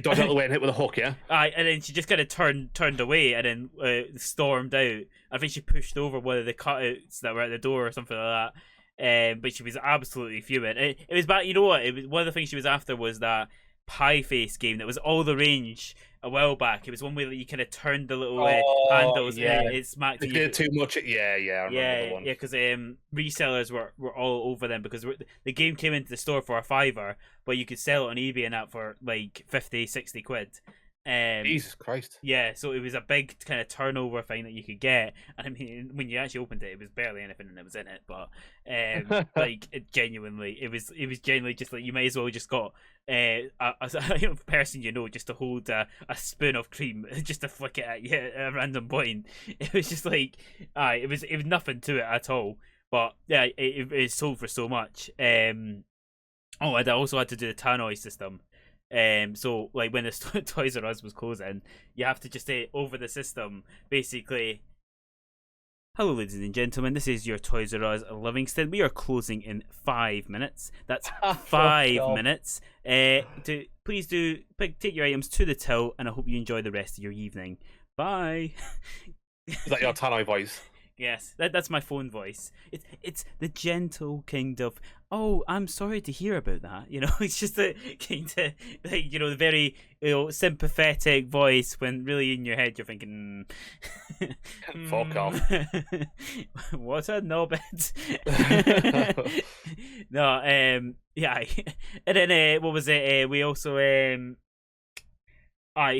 dodged out the way and hit with a hook, yeah. And then she just kind of turned away and then stormed out. I think she pushed over one of the cutouts that were at the door or something like that. But she was absolutely fuming. It was bad. You know what? It was one of the things she was after was that pie face game that was all the range a while back. It was one way that you kind of turned the little handles and it smacked If you. you did too much, I remember the one. Yeah, because resellers were all over them because the game came into the store for $5, but you could sell it on eBay and that for like 50, 60 quid. Jesus Christ. Yeah, so it was a big kind of turnover thing that you could get, and I mean, when you actually opened it, it was barely anything that was in it. But like, it was genuinely just like you might as well just got a person just to hold a spoon of cream just to flick it at you at a random point. It was just like, it was nothing to it at all. But yeah, it sold for so much. And I also had to do the tannoy system. So like when the Toys R Us was closing, you have to just say over the system, basically, hello ladies and gentlemen, this is your Toys R Us Livingston. We are closing in 5 minutes. That's 5 minutes. Please do take your items to the till, and I hope you enjoy the rest of your evening. Bye. Is that your tannoy voice? Yes, that's my phone voice. It's the gentle kind of, oh, I'm sorry to hear about that. It's just a kind of like, the very sympathetic voice when really in your head you're thinking, fuck off. What a knobhead. No, yeah. And then what was it? We also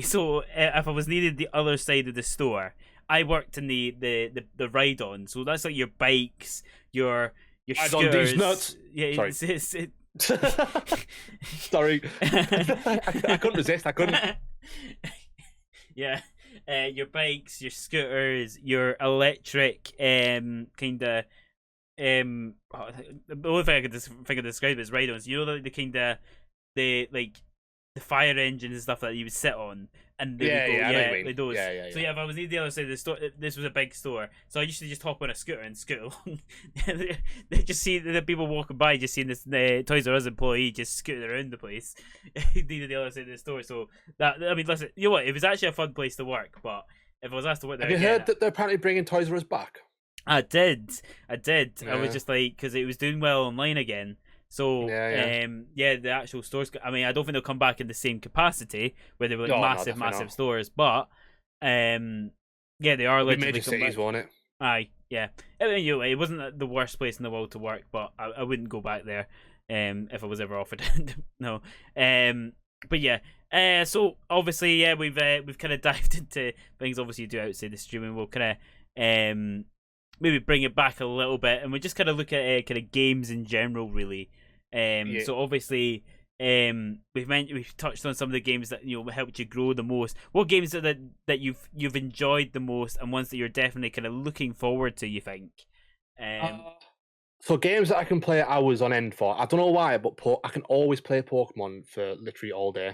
so if I was needed the other side of the store, I worked in the ride-on, so that's like your bikes, your scooters. I don't these nuts. Yeah, sorry. Sorry. I couldn't resist. I couldn't. Yeah, your bikes, your scooters, your electric kind of the only thing I could think of describe it as ride-ons. The kind of the fire engines and stuff that you would sit on, and they would go, like those. So if I was near the other side of the store, this was a big store, so I used to just hop on a scooter and scoot along. They just see the people walking by, just seeing this Toys R Us employee just scooting around the place, near the other side of the store. So listen, you know what? It was actually a fun place to work, but if I was asked to work there, have you heard that they're apparently bringing Toys R Us back? I did. Yeah. I was just like, because it was doing well online again. So, the actual stores. I mean, I don't think they'll come back in the same capacity where they were massive stores, but they are literally major cities, won't it? Aye, yeah. I mean, it wasn't the worst place in the world to work, but I wouldn't go back there if I was ever offered. No. But yeah. So obviously, we've kind of dived into things. Obviously, you do outside the streaming. We'll kind of maybe bring it back a little bit, and we just kind of look at kind of games in general, really. So obviously, we've touched on some of the games that helped you grow the most. What games are that you've enjoyed the most, and ones that you're definitely kind of looking forward to? You think? So games that I can play hours on end for. I don't know why, but I can always play Pokemon for literally all day.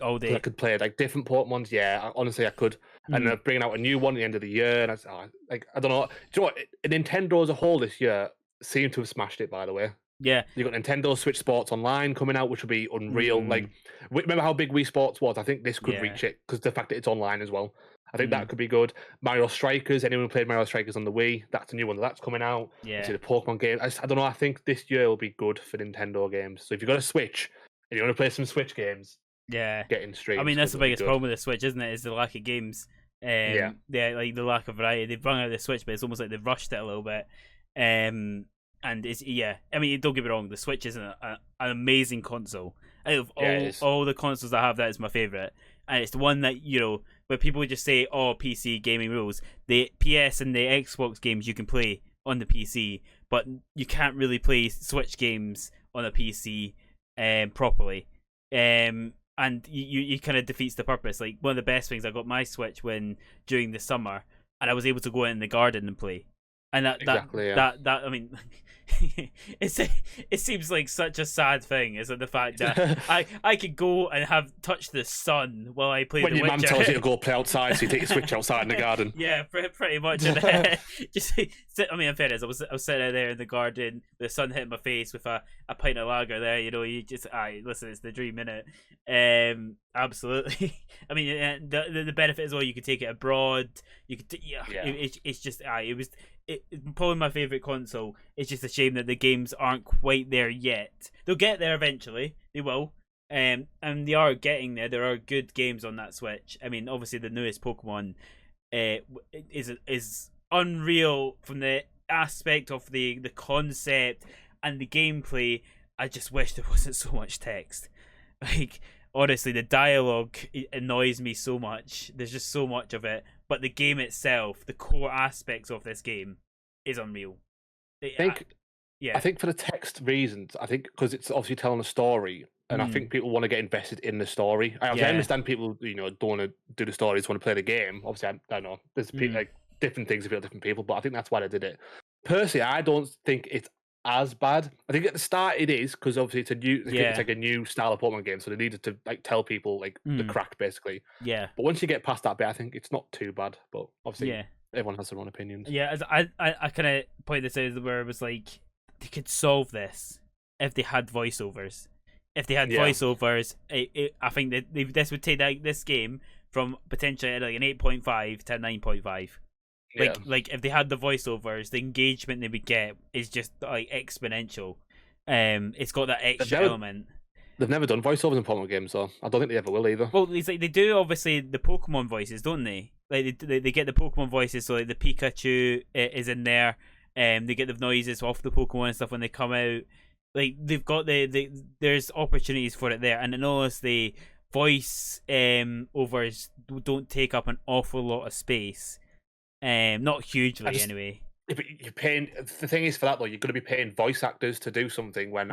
All day. I could play like different Pokemons. Yeah, honestly, I could. And they're bringing out a new one at the end of the year. And I don't know. Do you know what? Nintendo as a whole this year seemed to have smashed it. By the way. Yeah. You got Nintendo Switch Sports Online coming out, which will be unreal. Like, remember how big Wii Sports was? I think this could reach it because the fact that it's online as well. I think that could be good. Mario Strikers. Anyone who played Mario Strikers on the Wii? That's a new one that's coming out. Yeah. See the Pokemon game. I don't know. I think this year will be good for Nintendo games. So if you've got a Switch and you want to play some Switch games, getting streams. I mean, that's the biggest problem with the Switch, isn't it? Is the lack of games. Like the lack of variety. They've run out of the Switch, but it's almost like they've rushed it a little bit. And it's I mean, don't get me wrong, the Switch is an amazing console. Out of all the consoles I have, that is my favorite, and it's the one that where people would just say, "Oh, PC gaming rules." The PS and the Xbox games you can play on the PC, but you can't really play Switch games on a PC properly. And you kind of defeats the purpose. Like, one of the best things, I got my Switch during the summer, and I was able to go out in the garden and play. And that I mean, it seems like such a sad thing, is the fact that I could go and touch the sun while I play. When the your Witcher. man tells you to go play outside, so you take your Switch outside in the garden. Yeah, pretty much. Just sit. I mean, in fairness, I was sitting there in the garden, the sun hitting my face with a pint of lager there. You just listen, it's the dream, innit? Absolutely. I mean, the benefit as well, you could take it abroad. You could, it's just it was. It's probably my favourite console. It's just a shame that the games aren't quite there yet. They'll get there eventually. They will. And they are getting there. There are good games on that Switch. I mean, obviously the newest Pokemon is unreal from the aspect of the concept and the gameplay. I just wish there wasn't so much text. Like, honestly, the dialogue annoys me so much. There's just so much of it. But the game itself, the core aspects of this game, is unreal. I think for the text reasons, I think because it's obviously telling a story, and I think people want to get invested in the story. I understand people, don't want to do the story, just want to play the game. Obviously, I don't know. There's like different things for different people, but I think that's why they did it. Personally, I don't think it's as bad. I think at the start it is because obviously it's like a new style of Pokemon game, so they needed to like tell people like the crack basically. Yeah. But once you get past that bit, I think it's not too bad. But obviously, everyone has their own opinions. Yeah, as I kind of point this out where it was like they could solve this if they had voiceovers. If they had voiceovers, I think that this would take this game from potentially like an 8.5 to a 9.5. Like if they had the voiceovers, the engagement they would get is just like exponential. It's got that extra element. They've never done voiceovers in Pokemon games, so I don't think they ever will either. Well, it's like they do obviously the Pokemon voices, don't they? Like they get the Pokemon voices, so like the Pikachu is in there. They get the noises off the Pokemon and stuff when they come out. Like they've got there's opportunities for it there, and in honestly, voice overs don't take up an awful lot of space. Not hugely anyway. But you're paying. The thing is, for that though, you're going to be paying voice actors to do something when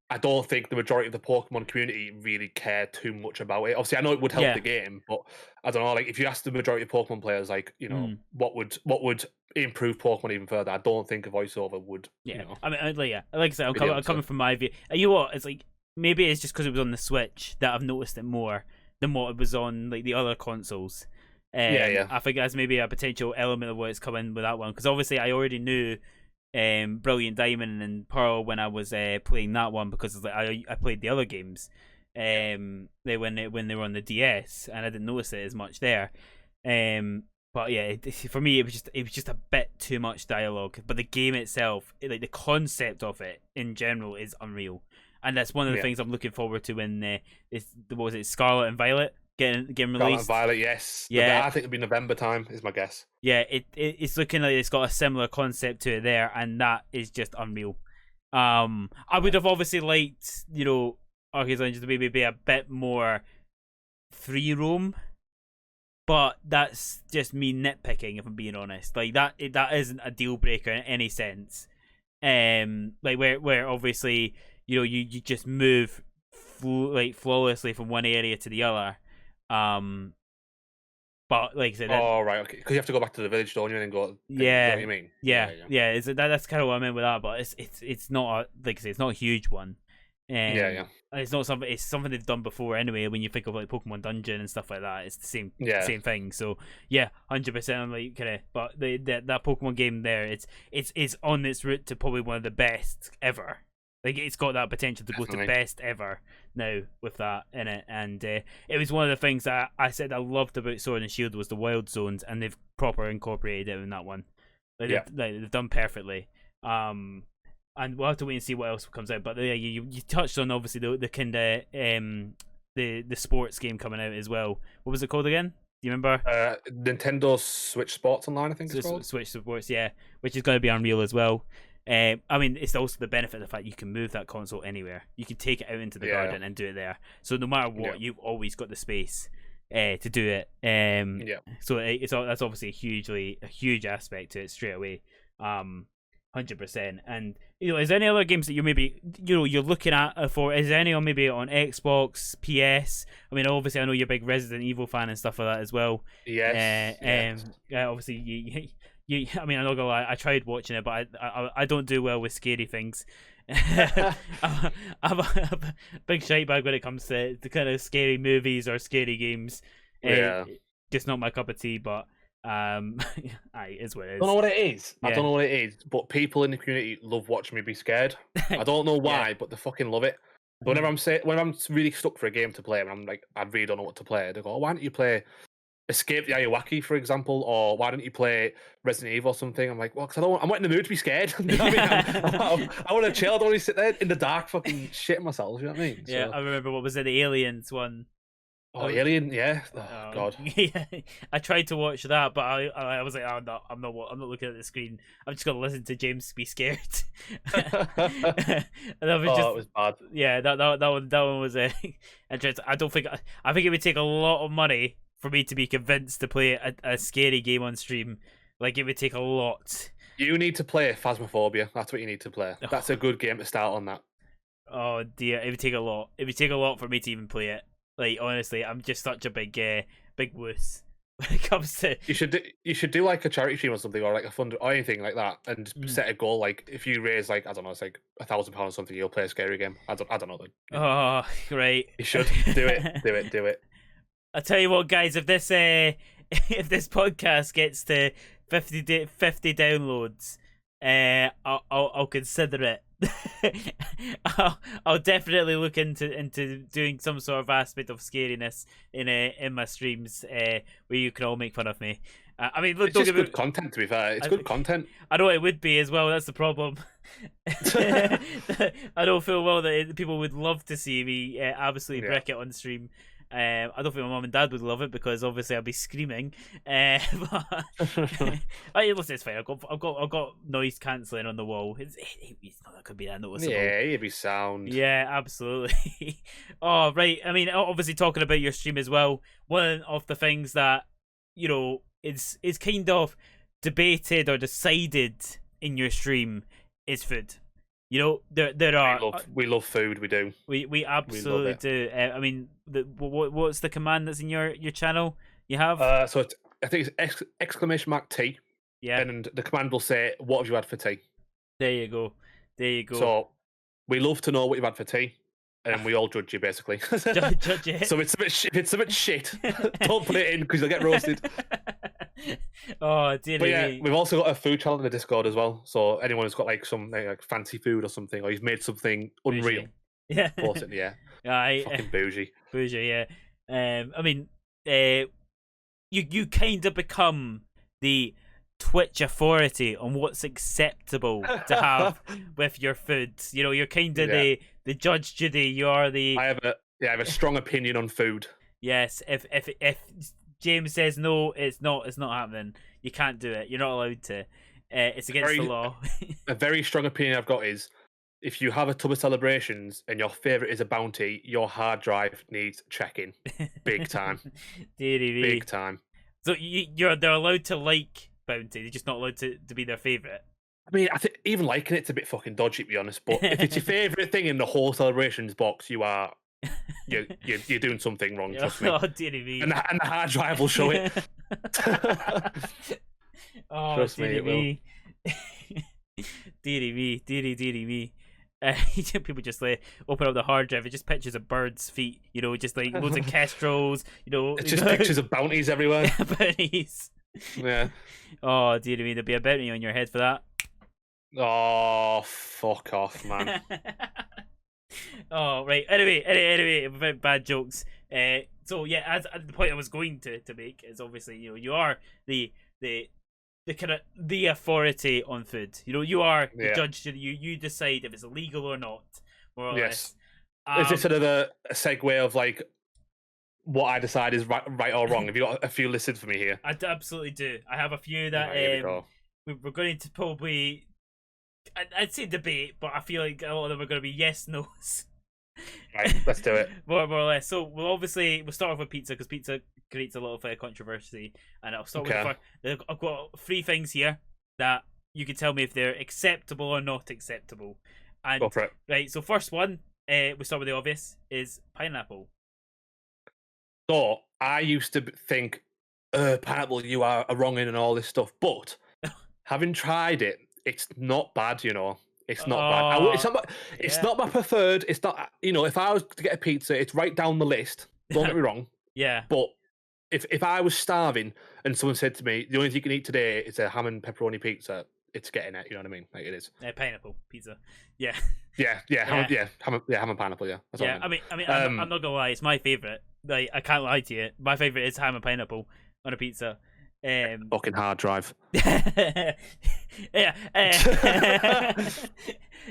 I don't think the majority of the Pokemon community really care too much about it. Obviously, I know it would help the game, but I don't know. Like, if you ask the majority of Pokemon players, like, what would improve Pokemon even further, I don't think a voiceover would. Yeah, I mean, like I said, I'm coming from my view. You know what? It's like maybe it's just because it was on the Switch that I've noticed it more than what it was on like the other consoles. I think that's maybe a potential element of what's coming with that one, because obviously I already knew Brilliant Diamond and Pearl when I was playing that one, because like I played the other games when they were on the DS, and I didn't notice it as much there. But yeah, for me it was just a bit too much dialogue. But the game itself, like the concept of it in general, is unreal, and that's one of the things I'm looking forward to when Scarlet and Violet getting released. Scarlet and Violet, yes. Yeah, I think it'll be November time, is my guess. Yeah, it's looking like it's got a similar concept to it there, and that is just unreal. I would have obviously liked, Arceus Legends to maybe be a bit more free roam, but that's just me nitpicking, if I'm being honest. Like that isn't a deal breaker in any sense. Like where obviously you just move flawlessly from one area to the other. But like I said, right, okay, because you have to go back to the village, don't you, and then go. Yeah, what you mean? Yeah. That's kind of what I meant with that. But it's not like I say, it's not a huge one. It's not something. It's something they've done before anyway. When you think of like Pokemon Dungeon and stuff like that, it's the same thing. So 100%. I'm like kind of, but that Pokemon game there, it's on its route to probably one of the best ever. Like it's got that potential to go to best ever now with that in it, and it was one of the things that I said I loved about Sword and Shield was the wild zones, and they've proper incorporated it in that one. They've done perfectly. And we'll have to wait and see what else comes out. But you touched on obviously the kind of the sports game coming out as well. What was it called again? Do you remember? Nintendo Switch Sports Online, I think it's called. Switch Sports, yeah, which is going to be unreal as well. I mean, it's also the benefit of the fact you can move that console anywhere. You can take it out into the garden and do it there. So no matter what, you've always got the space to do it. So that's obviously a huge aspect to it straight away. 100%. And is there any other games that you maybe you're looking at for? Is there any on maybe on Xbox, PS? I mean, obviously I know you're a big Resident Evil fan and stuff like that as well. Yes. Obviously I mean, I'm not gonna lie, I tried watching it, but I don't do well with scary things. I'm a big shite bag when it comes to the kind of scary movies or scary games. Just not my cup of tea, but it's what it is. I don't know what it is. I don't know what it is, but people in the community love watching me be scared. I don't know why, but they fucking love it. But when I'm really stuck for a game to play, and I'm like, I really don't know what to play, they go, "Oh, why don't you play Escape the Ayawaki, for example, or why don't you play Resident Evil or something? I'm like, well, because I'm not in the mood to be scared. You know what I mean? I want to chill. I don't want to sit there in the dark, fucking shitting myself. You know what I mean? Yeah, So, I remember what was it, the Aliens one. oh, Alien, yeah. Oh God. Yeah, I tried to watch that, but I was like, oh, I'm not looking at the screen. I'm just gonna listen to James be scared. And that was It was bad. yeah, that one was interesting. I think it would take a lot of money for me to be convinced to play a scary game on stream. Like, it would take a lot. You need to play Phasmophobia. That's what you need to play. That's a good game to start on that. Oh dear, it would take a lot. It would take a lot for me to even play it. Like, honestly, I'm just such a big wuss when it comes to. You should do like a charity stream or something, or like a fund or anything like that, and set a goal. Like if you raise like, I don't know, it's like £1,000 or something, you'll play a scary game. I don't know. Oh, great! You should do it. Do it. I'll tell you what, guys. If this podcast gets to 50 downloads, I'll consider it. I'll definitely look into doing some sort of aspect of scariness in my streams, where you can all make fun of me. I mean, look, it's just good content. To be fair, it's good content. I know it would be as well. That's the problem. I don't feel well that people would love to see me absolutely wreck it on stream. I don't think my mum and dad would love it because obviously I'd be screaming. But listen, it's fine. I've got noise cancelling on the wall. It's not that could be that noticeable. Yeah, it'd be sound. Yeah, absolutely. Oh, right. I mean, obviously talking about your stream as well. One of the things that is kind of debated or decided in your stream is food. There are. We love food. We do. We absolutely do. I mean, what's the command that's in your channel? You have. So I think it's !T. Yeah. And the command will say, "What have you had for tea?" There you go. So we love to know what you've had for tea, and we all judge you basically. Judge it. So if it's a bit shit, don't put it in because you'll get roasted. Oh dear. But yeah, we've also got a food channel in the Discord as well. So anyone who's got like some like fancy food or something, or he's made something unreal, yeah, post it in the air. Fucking bougie. Yeah. I mean, you kind of become the Twitch authority on what's acceptable to have with your food. You're kind of the Judge Judy. You are the. I have a strong opinion on food. Yes, if James says no, it's not happening. You can't do it. You're not allowed to. It's against the law. A very strong opinion I've got is, if you have a tub of celebrations and your favourite is a bounty, your hard drive needs checking. Big time. Big time. So they're allowed to like bounty. They're just not allowed to be their favourite. I mean, I think even liking it's a bit fucking dodgy, to be honest. But if it's your favourite thing in the whole celebrations box, you're doing something wrong. Trust me. Oh, dearie me. And the hard drive will show it. Oh, trust me, it will. Dearie me. People just like open up the hard drive. It just pictures of birds' feet. Just like loads of kestrels. It's just pictures of bounties everywhere. Bounties. Yeah. Oh, dearie me. There'll be a bounty on your head for that. Oh, fuck off, man. Oh, right. Anyway, about bad jokes. So yeah, as the point I was going to make is obviously you are the kind of the authority on food. You are the judge. You decide if it's illegal or not, more or less. Is this sort of a segue of like what I decide is right or wrong? Have you got a few listed for me here? I absolutely do. I have a few that we're going to probably. I'd say debate, but I feel like a lot of them are going to be yes, no's. Right, let's do it. more or less. So we'll start off with pizza because pizza creates a lot of controversy, and I'll start with I've got 3 things here that you can tell me if they're acceptable or not acceptable. And go for it. Right. So first one, we start with the obvious, is pineapple. So I used to think pineapple, you are wrong in and all this stuff, but having tried it. It's not bad, It's not bad. It's not my preferred. It's not, if I was to get a pizza, it's right down the list. Don't get me wrong. Yeah. But if I was starving and someone said to me, the only thing you can eat today is a ham and pepperoni pizza, it's getting it. You know what I mean? Like it is. Pineapple pizza. Yeah. Yeah. Ham and pineapple. Yeah. That's yeah. I mean, I'm not gonna lie. It's my favorite. like I can't lie to you. My favorite is ham and pineapple on a pizza. Fucking hard drive. Yeah,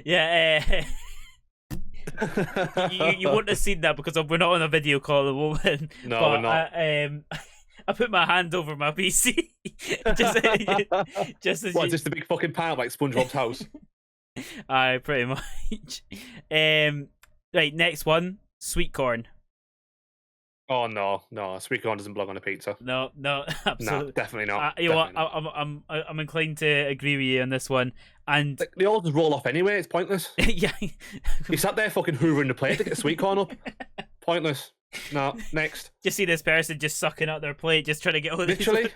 yeah. You wouldn't have seen that because we're not on a video call at the moment. No, but we're not. I put my hand over my PC. just as What, is this the big fucking pile like SpongeBob's house? Aye, pretty much. Right, next one, sweet corn. Oh no, sweet corn doesn't belong on a pizza. No, absolutely, no, definitely not. You know definitely what? I'm inclined to agree with you on this one. And like, they all just roll off anyway. It's pointless. Yeah, you sat there fucking hoovering the plate to get the sweet corn up. Pointless. No, next. Just see this person just sucking out their plate, just trying to get all literally.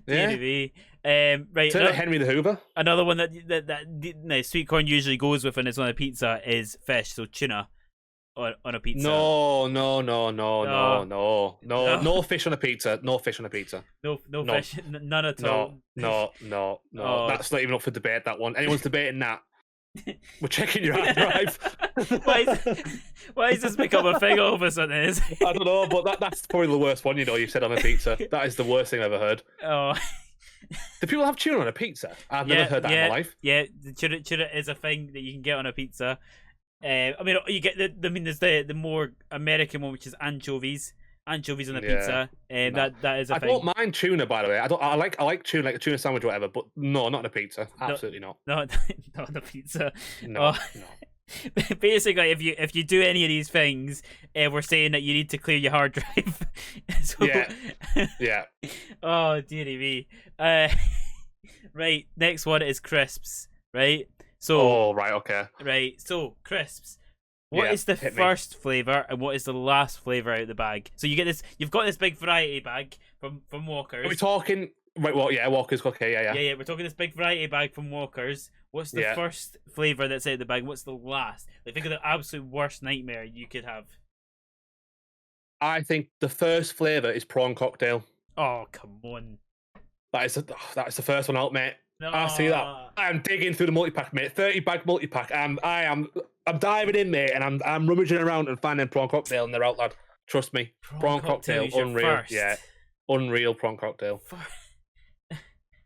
These. Right. Turn Henry the Hoover. Another one that sweet corn usually goes with when it's on a pizza is fish, so tuna on a pizza. No fish on a pizza. No fish on a pizza. No fish. None at all. No. Oh. That's not even up for debate. That one. Anyone's debating that? We're checking your hard drive. Why has this become a thing all of a sudden? I don't know, but that's probably the worst one. You said on a pizza. That is the worst thing I've ever heard. Oh. Do people have tuna on a pizza? I've never heard that in my life. Yeah, the tuna is a thing that you can get on a pizza. I mean, you get there's the more American one, which is anchovies on a pizza. That is a thing. I don't mind tuna, by the way. I like tuna, like a tuna sandwich or whatever, but no, not on a pizza. Absolutely not. Not on a pizza. No. Basically, if you do any of these things, we're saying that you need to clear your hard drive. So, yeah. Oh dearie me. Right. Next one is crisps. Right. So. Oh right. Okay. Right. So crisps. What is the first flavor and what is the last flavor out of the bag? So you get this. You've got this big variety bag from Walkers. Are we talking? Right. Well, yeah. Walkers. Okay. Yeah. We're talking this big variety bag from Walkers. What's the first flavor that's out of the bag? What's the last? Like, think of the absolute worst nightmare you could have. I think the first flavor is prawn cocktail. Oh come on. That is the first one out, mate. No. I see that. I am digging through the multi-pack, mate. 30-bag multi-pack. I'm diving in, mate, and I'm rummaging around and finding prawn cocktail, and they're out, lad. Trust me. Prawn cocktail, unreal. First. Yeah, unreal prawn cocktail.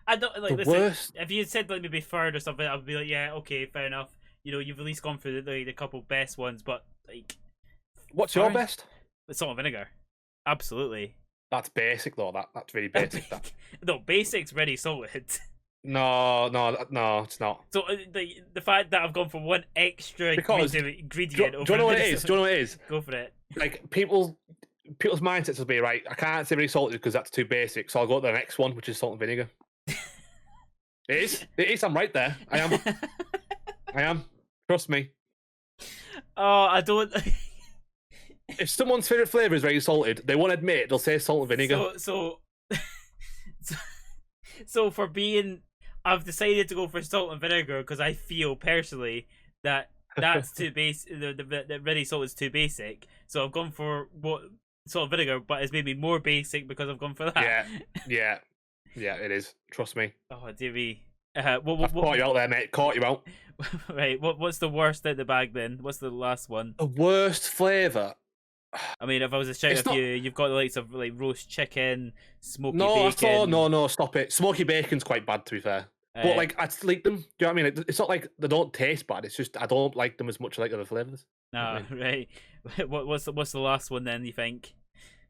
I don't like. The listen, worst. If you had said like maybe third or something, I'd be like, yeah, okay, fair enough. You've at least gone for the couple best ones, but like, what's your best? The salt and vinegar. Absolutely. That's basic though. That's really basic. That. No, basic's really solid. No, it's not. So the fact that I've gone for one extra ingredient. Do you know what it is? Do you know what it is? Go for it. Like people's mindsets will be right. I can't say really salted because that's too basic, so I'll go to the next one, which is salt and vinegar. It is. I'm right there. I am. Trust me. Oh, I don't. If someone's favorite flavor is very salted, they won't admit it. They'll say salt and vinegar. So for being, I've decided to go for salt and vinegar because I feel personally that that's too basic. The ready salt is too basic. So I've gone for what salt and vinegar, but it's made me more basic because I've gone for that. Yeah. It is. Trust me. Oh dear me. I've caught you out there, mate. Caught you out. Right. What's the worst out the bag then? What's the last one? The worst flavor. I mean, if I was to check you've got the likes of like roast chicken, smoky bacon. No, stop it. Smoky bacon's quite bad, to be fair. But like, I like them. Do you know what I mean? It's not like they don't taste bad. It's just I don't like them as much as like other flavors. No, right. What's the last one then? You think?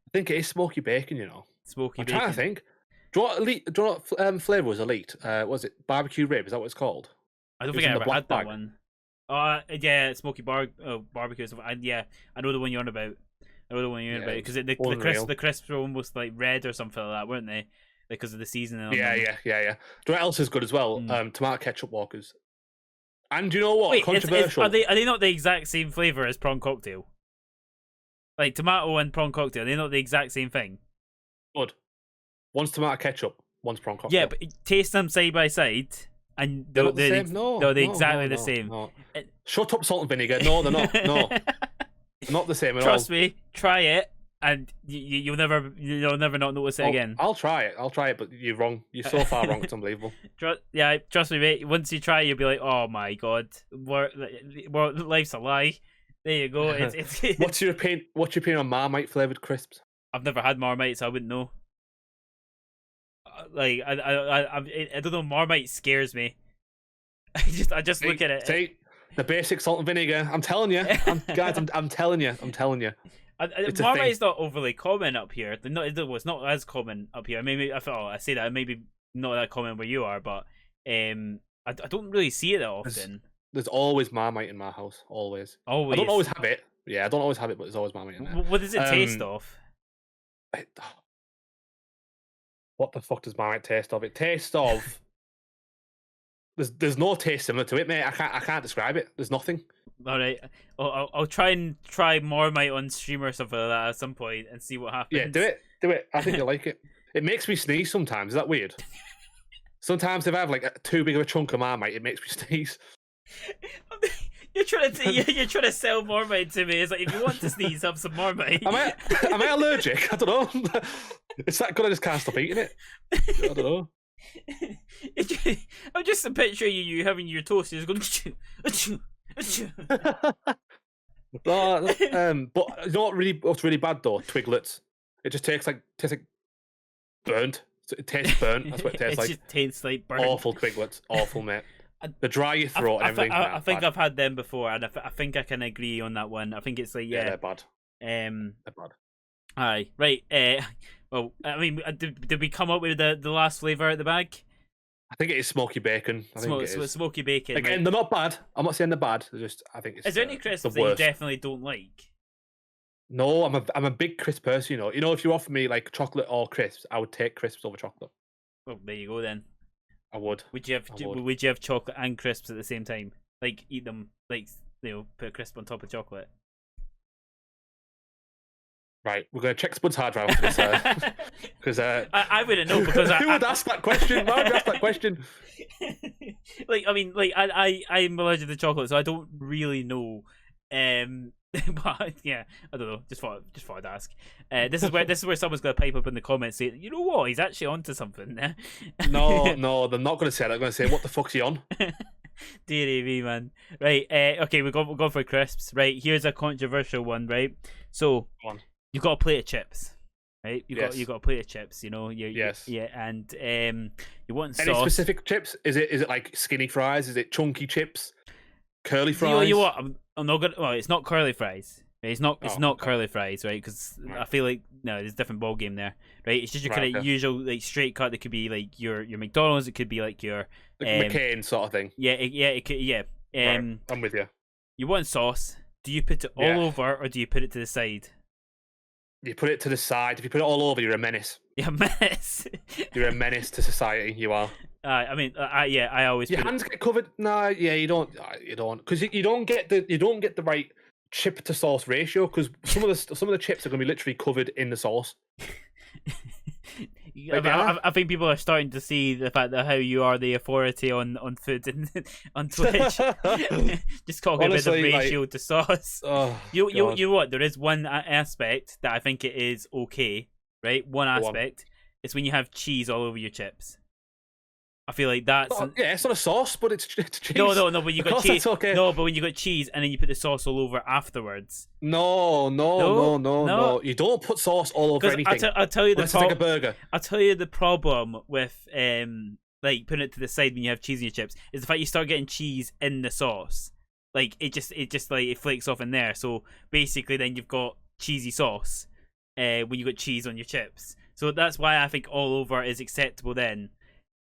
I think it is smoky bacon. Smoky bacon. I'm trying to think. Do you know what flavour was elite? Was it barbecue rib? Is that what it's called? I don't think I ever had that one. Yeah, smoky barbecue. Yeah, I know the one you're on about. Because the crisps were almost like red or something like that, weren't they? Because of the seasoning. Yeah. Do you know what else is good as well? Tomato ketchup Walkers. And do you know what? Wait, controversial. Are they not the exact same flavour as prawn cocktail? Like tomato and prawn cocktail, they're not the exact same thing. Good. One's tomato ketchup, one's prawn cocktail. Yeah, but taste them side by side, and they're the same. No, they're exactly the same. No. Shut up, salt and vinegar. No, they're not. No. Not the same at all. Trust me, try it, and you'll never not notice it again. I'll try it, but you're wrong. You're so far wrong. It's unbelievable. Trust me, mate. Once you try, you'll be like, "Oh my god, life's a lie." There you go. It's What's your opinion on Marmite flavoured crisps? I've never had Marmite, so I wouldn't know. Like I don't know. Marmite scares me. I just look at it. See, the basic salt and vinegar. I'm telling you, guys. I'm telling you. I'm telling you. Marmite is not overly common up here. It's not as common up here. Maybe I say that maybe not that common where you are, but I don't really see it that often. There's always Marmite in my house. Always. Always. I don't always have it. Yeah, I don't always have it, but there's always Marmite in there. What does it taste of? What the fuck does Marmite taste of? It tastes of. There's no taste similar to it, mate. I can't describe it. There's nothing. All right, I'll try Marmite on stream or something like that at some point and see what happens. Yeah, do it. I think you'll like it. It makes me sneeze sometimes. Is that weird? Sometimes if I have like too big of a chunk of Marmite, it makes me sneeze. You're trying to sell Marmite to me. It's like, if you want to sneeze, have some Marmite. Am I allergic? I don't know. It's that good I just can't stop eating it. I don't know. I'm just picturing you having your toast. You're just going. But you know what's really bad though? Twiglets. It just tastes like burnt. It tastes burnt. That's what it tastes like. It just tastes like burnt. Awful Twiglets. Awful, mate. The dry your throat and everything. I think I've had them before, and I think I can agree on that one. I think it's like yeah they're bad. They're bad. Aye, right. Well, I mean, did we come up with the last flavour at the bag? I think it is smoky bacon. Smoky bacon. Again, right? they're not bad. I'm not saying they're bad. They're just, I think it's. Is there any crisps that you definitely don't like? No, I'm a big crisp person. You know, if you offer me like chocolate or crisps, I would take crisps over chocolate. Well, there you go then. I would. Would you have chocolate and crisps at the same time? Like eat them, like put a crisp on top of chocolate. Right, we're going to check Spud's hard drive after this, because I wouldn't know because who would ask that question? Why would you ask that question? Like, I mean, like I'm allergic to chocolate, so I don't really know. But yeah, I don't know. Just thought I'd ask. This is where someone's going to pipe up in the comments saying, you know what, he's actually onto something. No, they're not going to say that. They're going to say, what the fuck's he on? Dear me, man. Right. Okay, we're going for crisps. Right. Here's a controversial one. Right. So. Go on. You've got a plate of chips, right? You got a plate of chips, you know. Yes. Yeah, and you want sauce. Any specific chips? Is it like skinny fries? Is it chunky chips? Curly fries? You know what? I'm not gonna. Well, it's not curly fries. Right? It's not. It's not curly fries, right? Because I feel like there's a different ball game there, right? It's just your kind of usual like straight cut. That could be like your McDonald's. It could be like your McCain sort of thing. Yeah, it could. Yeah. Right, I'm with you. You want sauce? Do you put it all over or do you put it to the side? You put it to the side. If you put it all over, you're a menace. You're a menace. You're a menace to society. You are. I mean, I always. Your hands get covered. No, yeah, you don't, because you don't get the right chip to sauce ratio. Because some of the chips are going to be literally covered in the sauce. I think people are starting to see the fact that how you are the authority on food on Twitch. Just talking about the ratio to sauce. Oh, you know what? There is one aspect that I think it is okay, right? One aspect is when you have cheese all over your chips. I feel like that's it's not a sauce, but it's cheese. No. When you got cheese, okay. No, but when you got cheese and then you put the sauce all over afterwards. No. You don't put sauce all over anything. I'll tell you like a burger. I'll tell you the problem with like putting it to the side when you have cheese in your chips is the fact you start getting cheese in the sauce. Like it just like it flakes off in there. So basically, then you've got cheesy sauce when you got cheese on your chips. So that's why I think all over is acceptable then.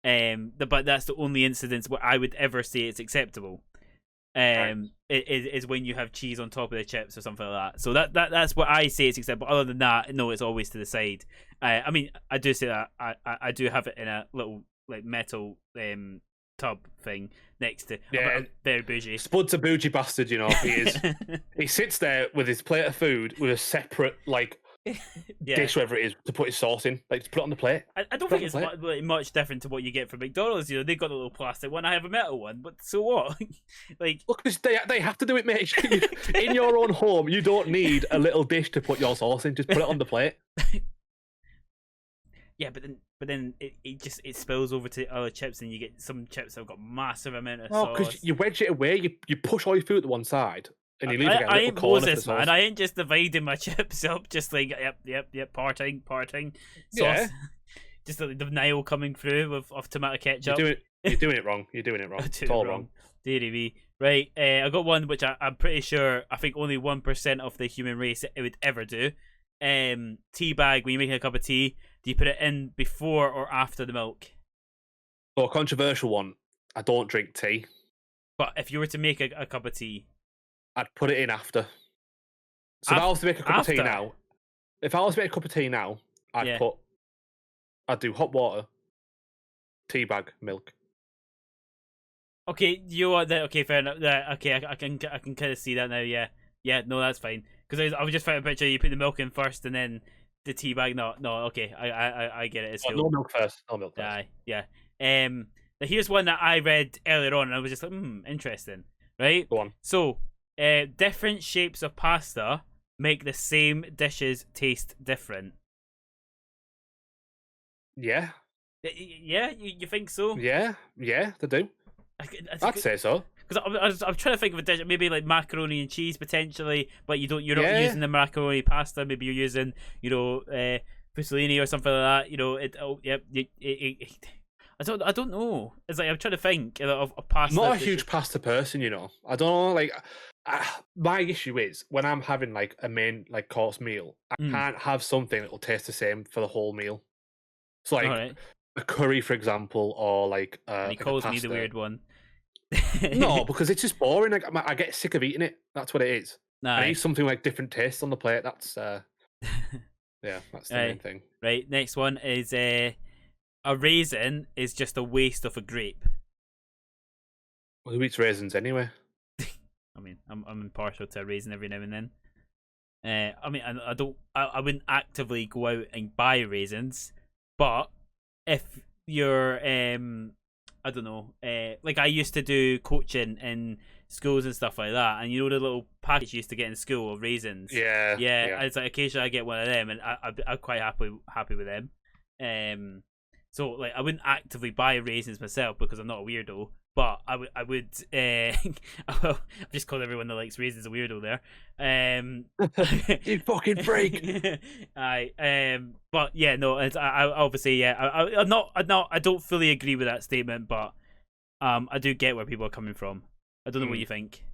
But that's the only incidence where I would ever say it's acceptable. Is when you have cheese on top of the chips or something like that. So that's what I say it's acceptable. Other than that, no, it's always to the side. I mean, I do say that I do have it in a little like metal tub thing next to. Yeah, very bougie. Spud's a bougie bastard, you know. He is. He sits there with his plate of food with a separate like. Dish, whatever it is, to put his sauce in, like to put it on the plate. I don't think it's much different to what you get from McDonald's. You know, they've got a little plastic one. I have a metal one, but so what? Like, look, they have to do it, mate. In your own home, you don't need a little dish to put your sauce in. Just put it on the plate. Yeah, but then it spills over to other chips, and you get some chips that have got massive amount of sauce. Because you wedge it away, you push all your food to one side, And you leave like a I little ain't corner Moses, for the man. sauce. I ain't just dividing my chips up, just like yep, parting, Yeah. sauce. Just like the Nile coming through of tomato ketchup. You're doing it wrong. You're doing it wrong. It's all wrong. Deary me. Right, I got one which I'm pretty sure I think only 1% of the human race it would ever do. Tea bag. When you make a cup of tea, do you put it in before or after the milk? So a controversial one. I don't drink tea. But if you were to make a cup of tea, I'd put it in after. So if I was to make a cup of tea now, I'd do hot water, tea bag, milk. Okay, you are there. Okay, fair enough. Okay, I can kind of see that now. Yeah. No, that's fine. Because I was just trying to picture you put the milk in first and then the tea bag. No. Okay, I get it. It's cool. No milk first. No milk first. Yeah. Now here's one that I read earlier on, and I was just like, interesting. Right. Go on. So, different shapes of pasta make the same dishes taste different. Yeah. Yeah, you think so? Yeah, they do. I'd say so. Because I'm trying to think of a dish, maybe like macaroni and cheese potentially, but you're not using the macaroni pasta. Maybe you're using fusilini or something like that. I don't know. It's like I'm trying to think of pasta. I'm not a huge pasta person, you know. I don't know. Like, my issue is when I'm having like a main like course meal, I can't have something that will taste the same for the whole meal. So like a curry, for example, or like and he calls me the weird one. No, because it's just boring. Like, I get sick of eating it. That's what it is. I need something like different tastes on the plate. That's that's the main thing. Right. Next one is a raisin is just a waste of a grape. Well, who eats raisins anyway? I mean, I'm impartial to a raisin every now and then. I mean, I wouldn't actively go out and buy raisins, but if you're I don't know, like I used to do coaching in schools and stuff like that, and you know the little package you used to get in school of raisins. Yeah. It's like occasionally I get one of them, and I'm quite happy with them. So like I wouldn't actively buy raisins myself because I'm not a weirdo, but I would. I've just called everyone that likes raisins a weirdo there. You fucking freak. But yeah, no. I obviously I'm not. I don't fully agree with that statement, but I do get where people are coming from. I don't know what you think.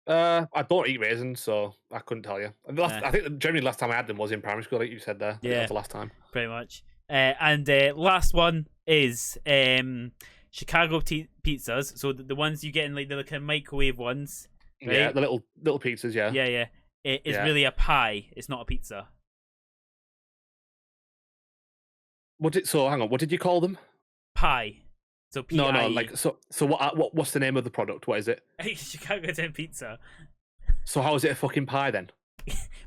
I don't eat raisins, so I couldn't tell you. I think generally the last time I had them was in primary school, like you said there. Yeah, that was the last time. Pretty much. And last one is Chicago pizzas. So the ones you get in like the kind of microwave ones. Right? Yeah, the little pizzas. Yeah. Yeah. It's really a pie. It's not a pizza. Hang on. What did you call them? Pie. So P-I-E. No. Like so. What's the name of the product? What is it? Chicago Town Pizza. So how is it a fucking pie then?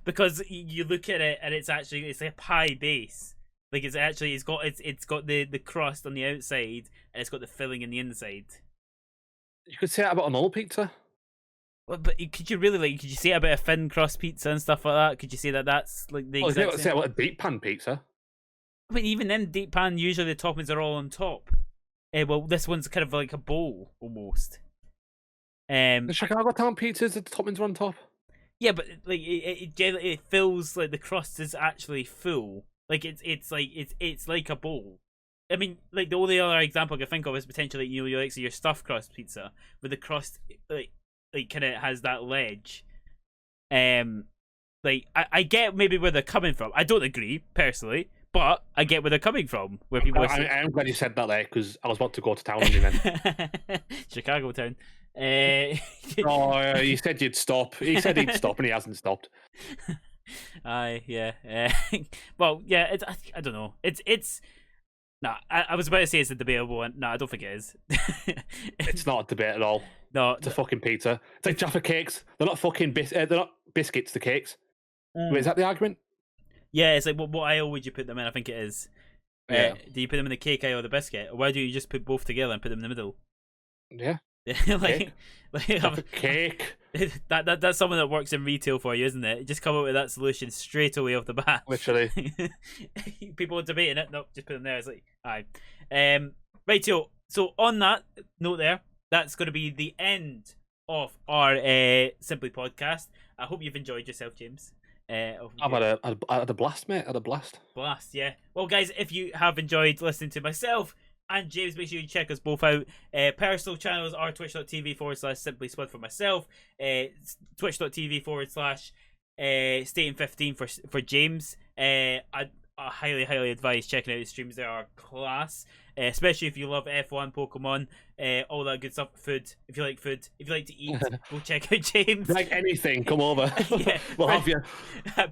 Because you look at it and it's like a pie base. Like it's got the crust on the outside and it's got the filling in the inside. You could say that about a normal pizza. Well, but could you say it about a thin crust pizza and stuff like that? Could you say that that's like the exact same? Say about a deep pan pizza. I mean, even then, deep pan usually the toppings are all on top. Well, this one's kind of like a bowl almost. The Chicago Town pizzas, the toppings are on top. Yeah, but like it feels like the crust is actually full. Like it's like a bowl. I mean, like the only other example I can think of is potentially your stuffed crust pizza, where the crust like kind of has that ledge. Like I get maybe where they're coming from. I don't agree personally, but I get where they're coming from. Where people, I'm glad you said that there because I was about to go to town on you then. Chicago town. You said you'd stop. He said he'd stop, and he hasn't stopped. Yeah. Well, yeah. I don't know. It's. Nah, I was about to say it's a debatable one. No, I don't think it is. It's not a debate at all. No, it's a fucking pizza. It's like Jaffa cakes. They're not fucking they're not biscuits. The cakes. Wait, is that the argument? Yeah, it's like what aisle would you put them in? I think it is. Yeah. Do you put them in the cake aisle or the biscuit? Or why do you just put both together and put them in the middle? Yeah. like a cake. That's someone that works in retail for you, isn't it? Just come up with that solution straight away off the bat. Literally. People are debating it. No, just put them there. It's like, aye. Right, so on that note there, that's going to be the end of our Simply podcast. I hope you've enjoyed yourself, James. I've had a blast, mate. Had a blast. Blast, yeah. Well, guys, if you have enjoyed listening to myself and James, make sure you check us both out. Personal channels are twitch.tv/simplyspud for myself, twitch.tv/Staten15 for James. I highly advise checking out his streams. They are class, especially if you love F1, Pokemon, all that good stuff. Food, if you like food, if you like to eat, go check out James. Like anything, come over. Yeah, we'll have you.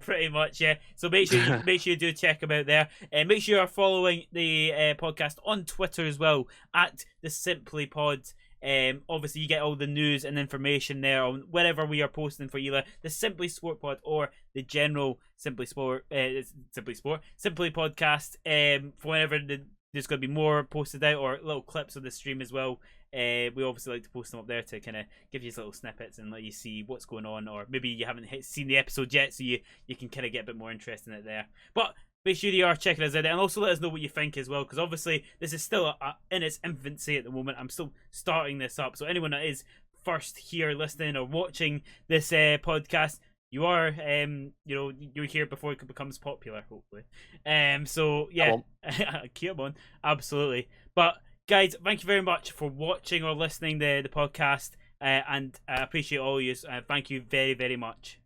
Pretty much, yeah. So make sure you do check him out there. Make sure you're following the podcast on Twitter as well at the Simply Pod. Obviously you get all the news and information there on wherever we are posting for either the Simply Sport Pod or the general Simply podcast. For whenever there's going to be more posted out or little clips of the stream as well. We obviously like to post them up there to kind of give you little snippets and let you see what's going on, or maybe you haven't seen the episode yet, so you can kind of get a bit more interest in it there. But make sure you are checking us out, and also let us know what you think as well, because obviously this is still in its infancy at the moment. I'm still starting this up, so anyone that is first here listening or watching this podcast, you are you're here before it becomes popular, hopefully. So yeah, come on, absolutely. But guys, thank you very much for watching or listening to the podcast, and I appreciate all of you. Thank you very, very much.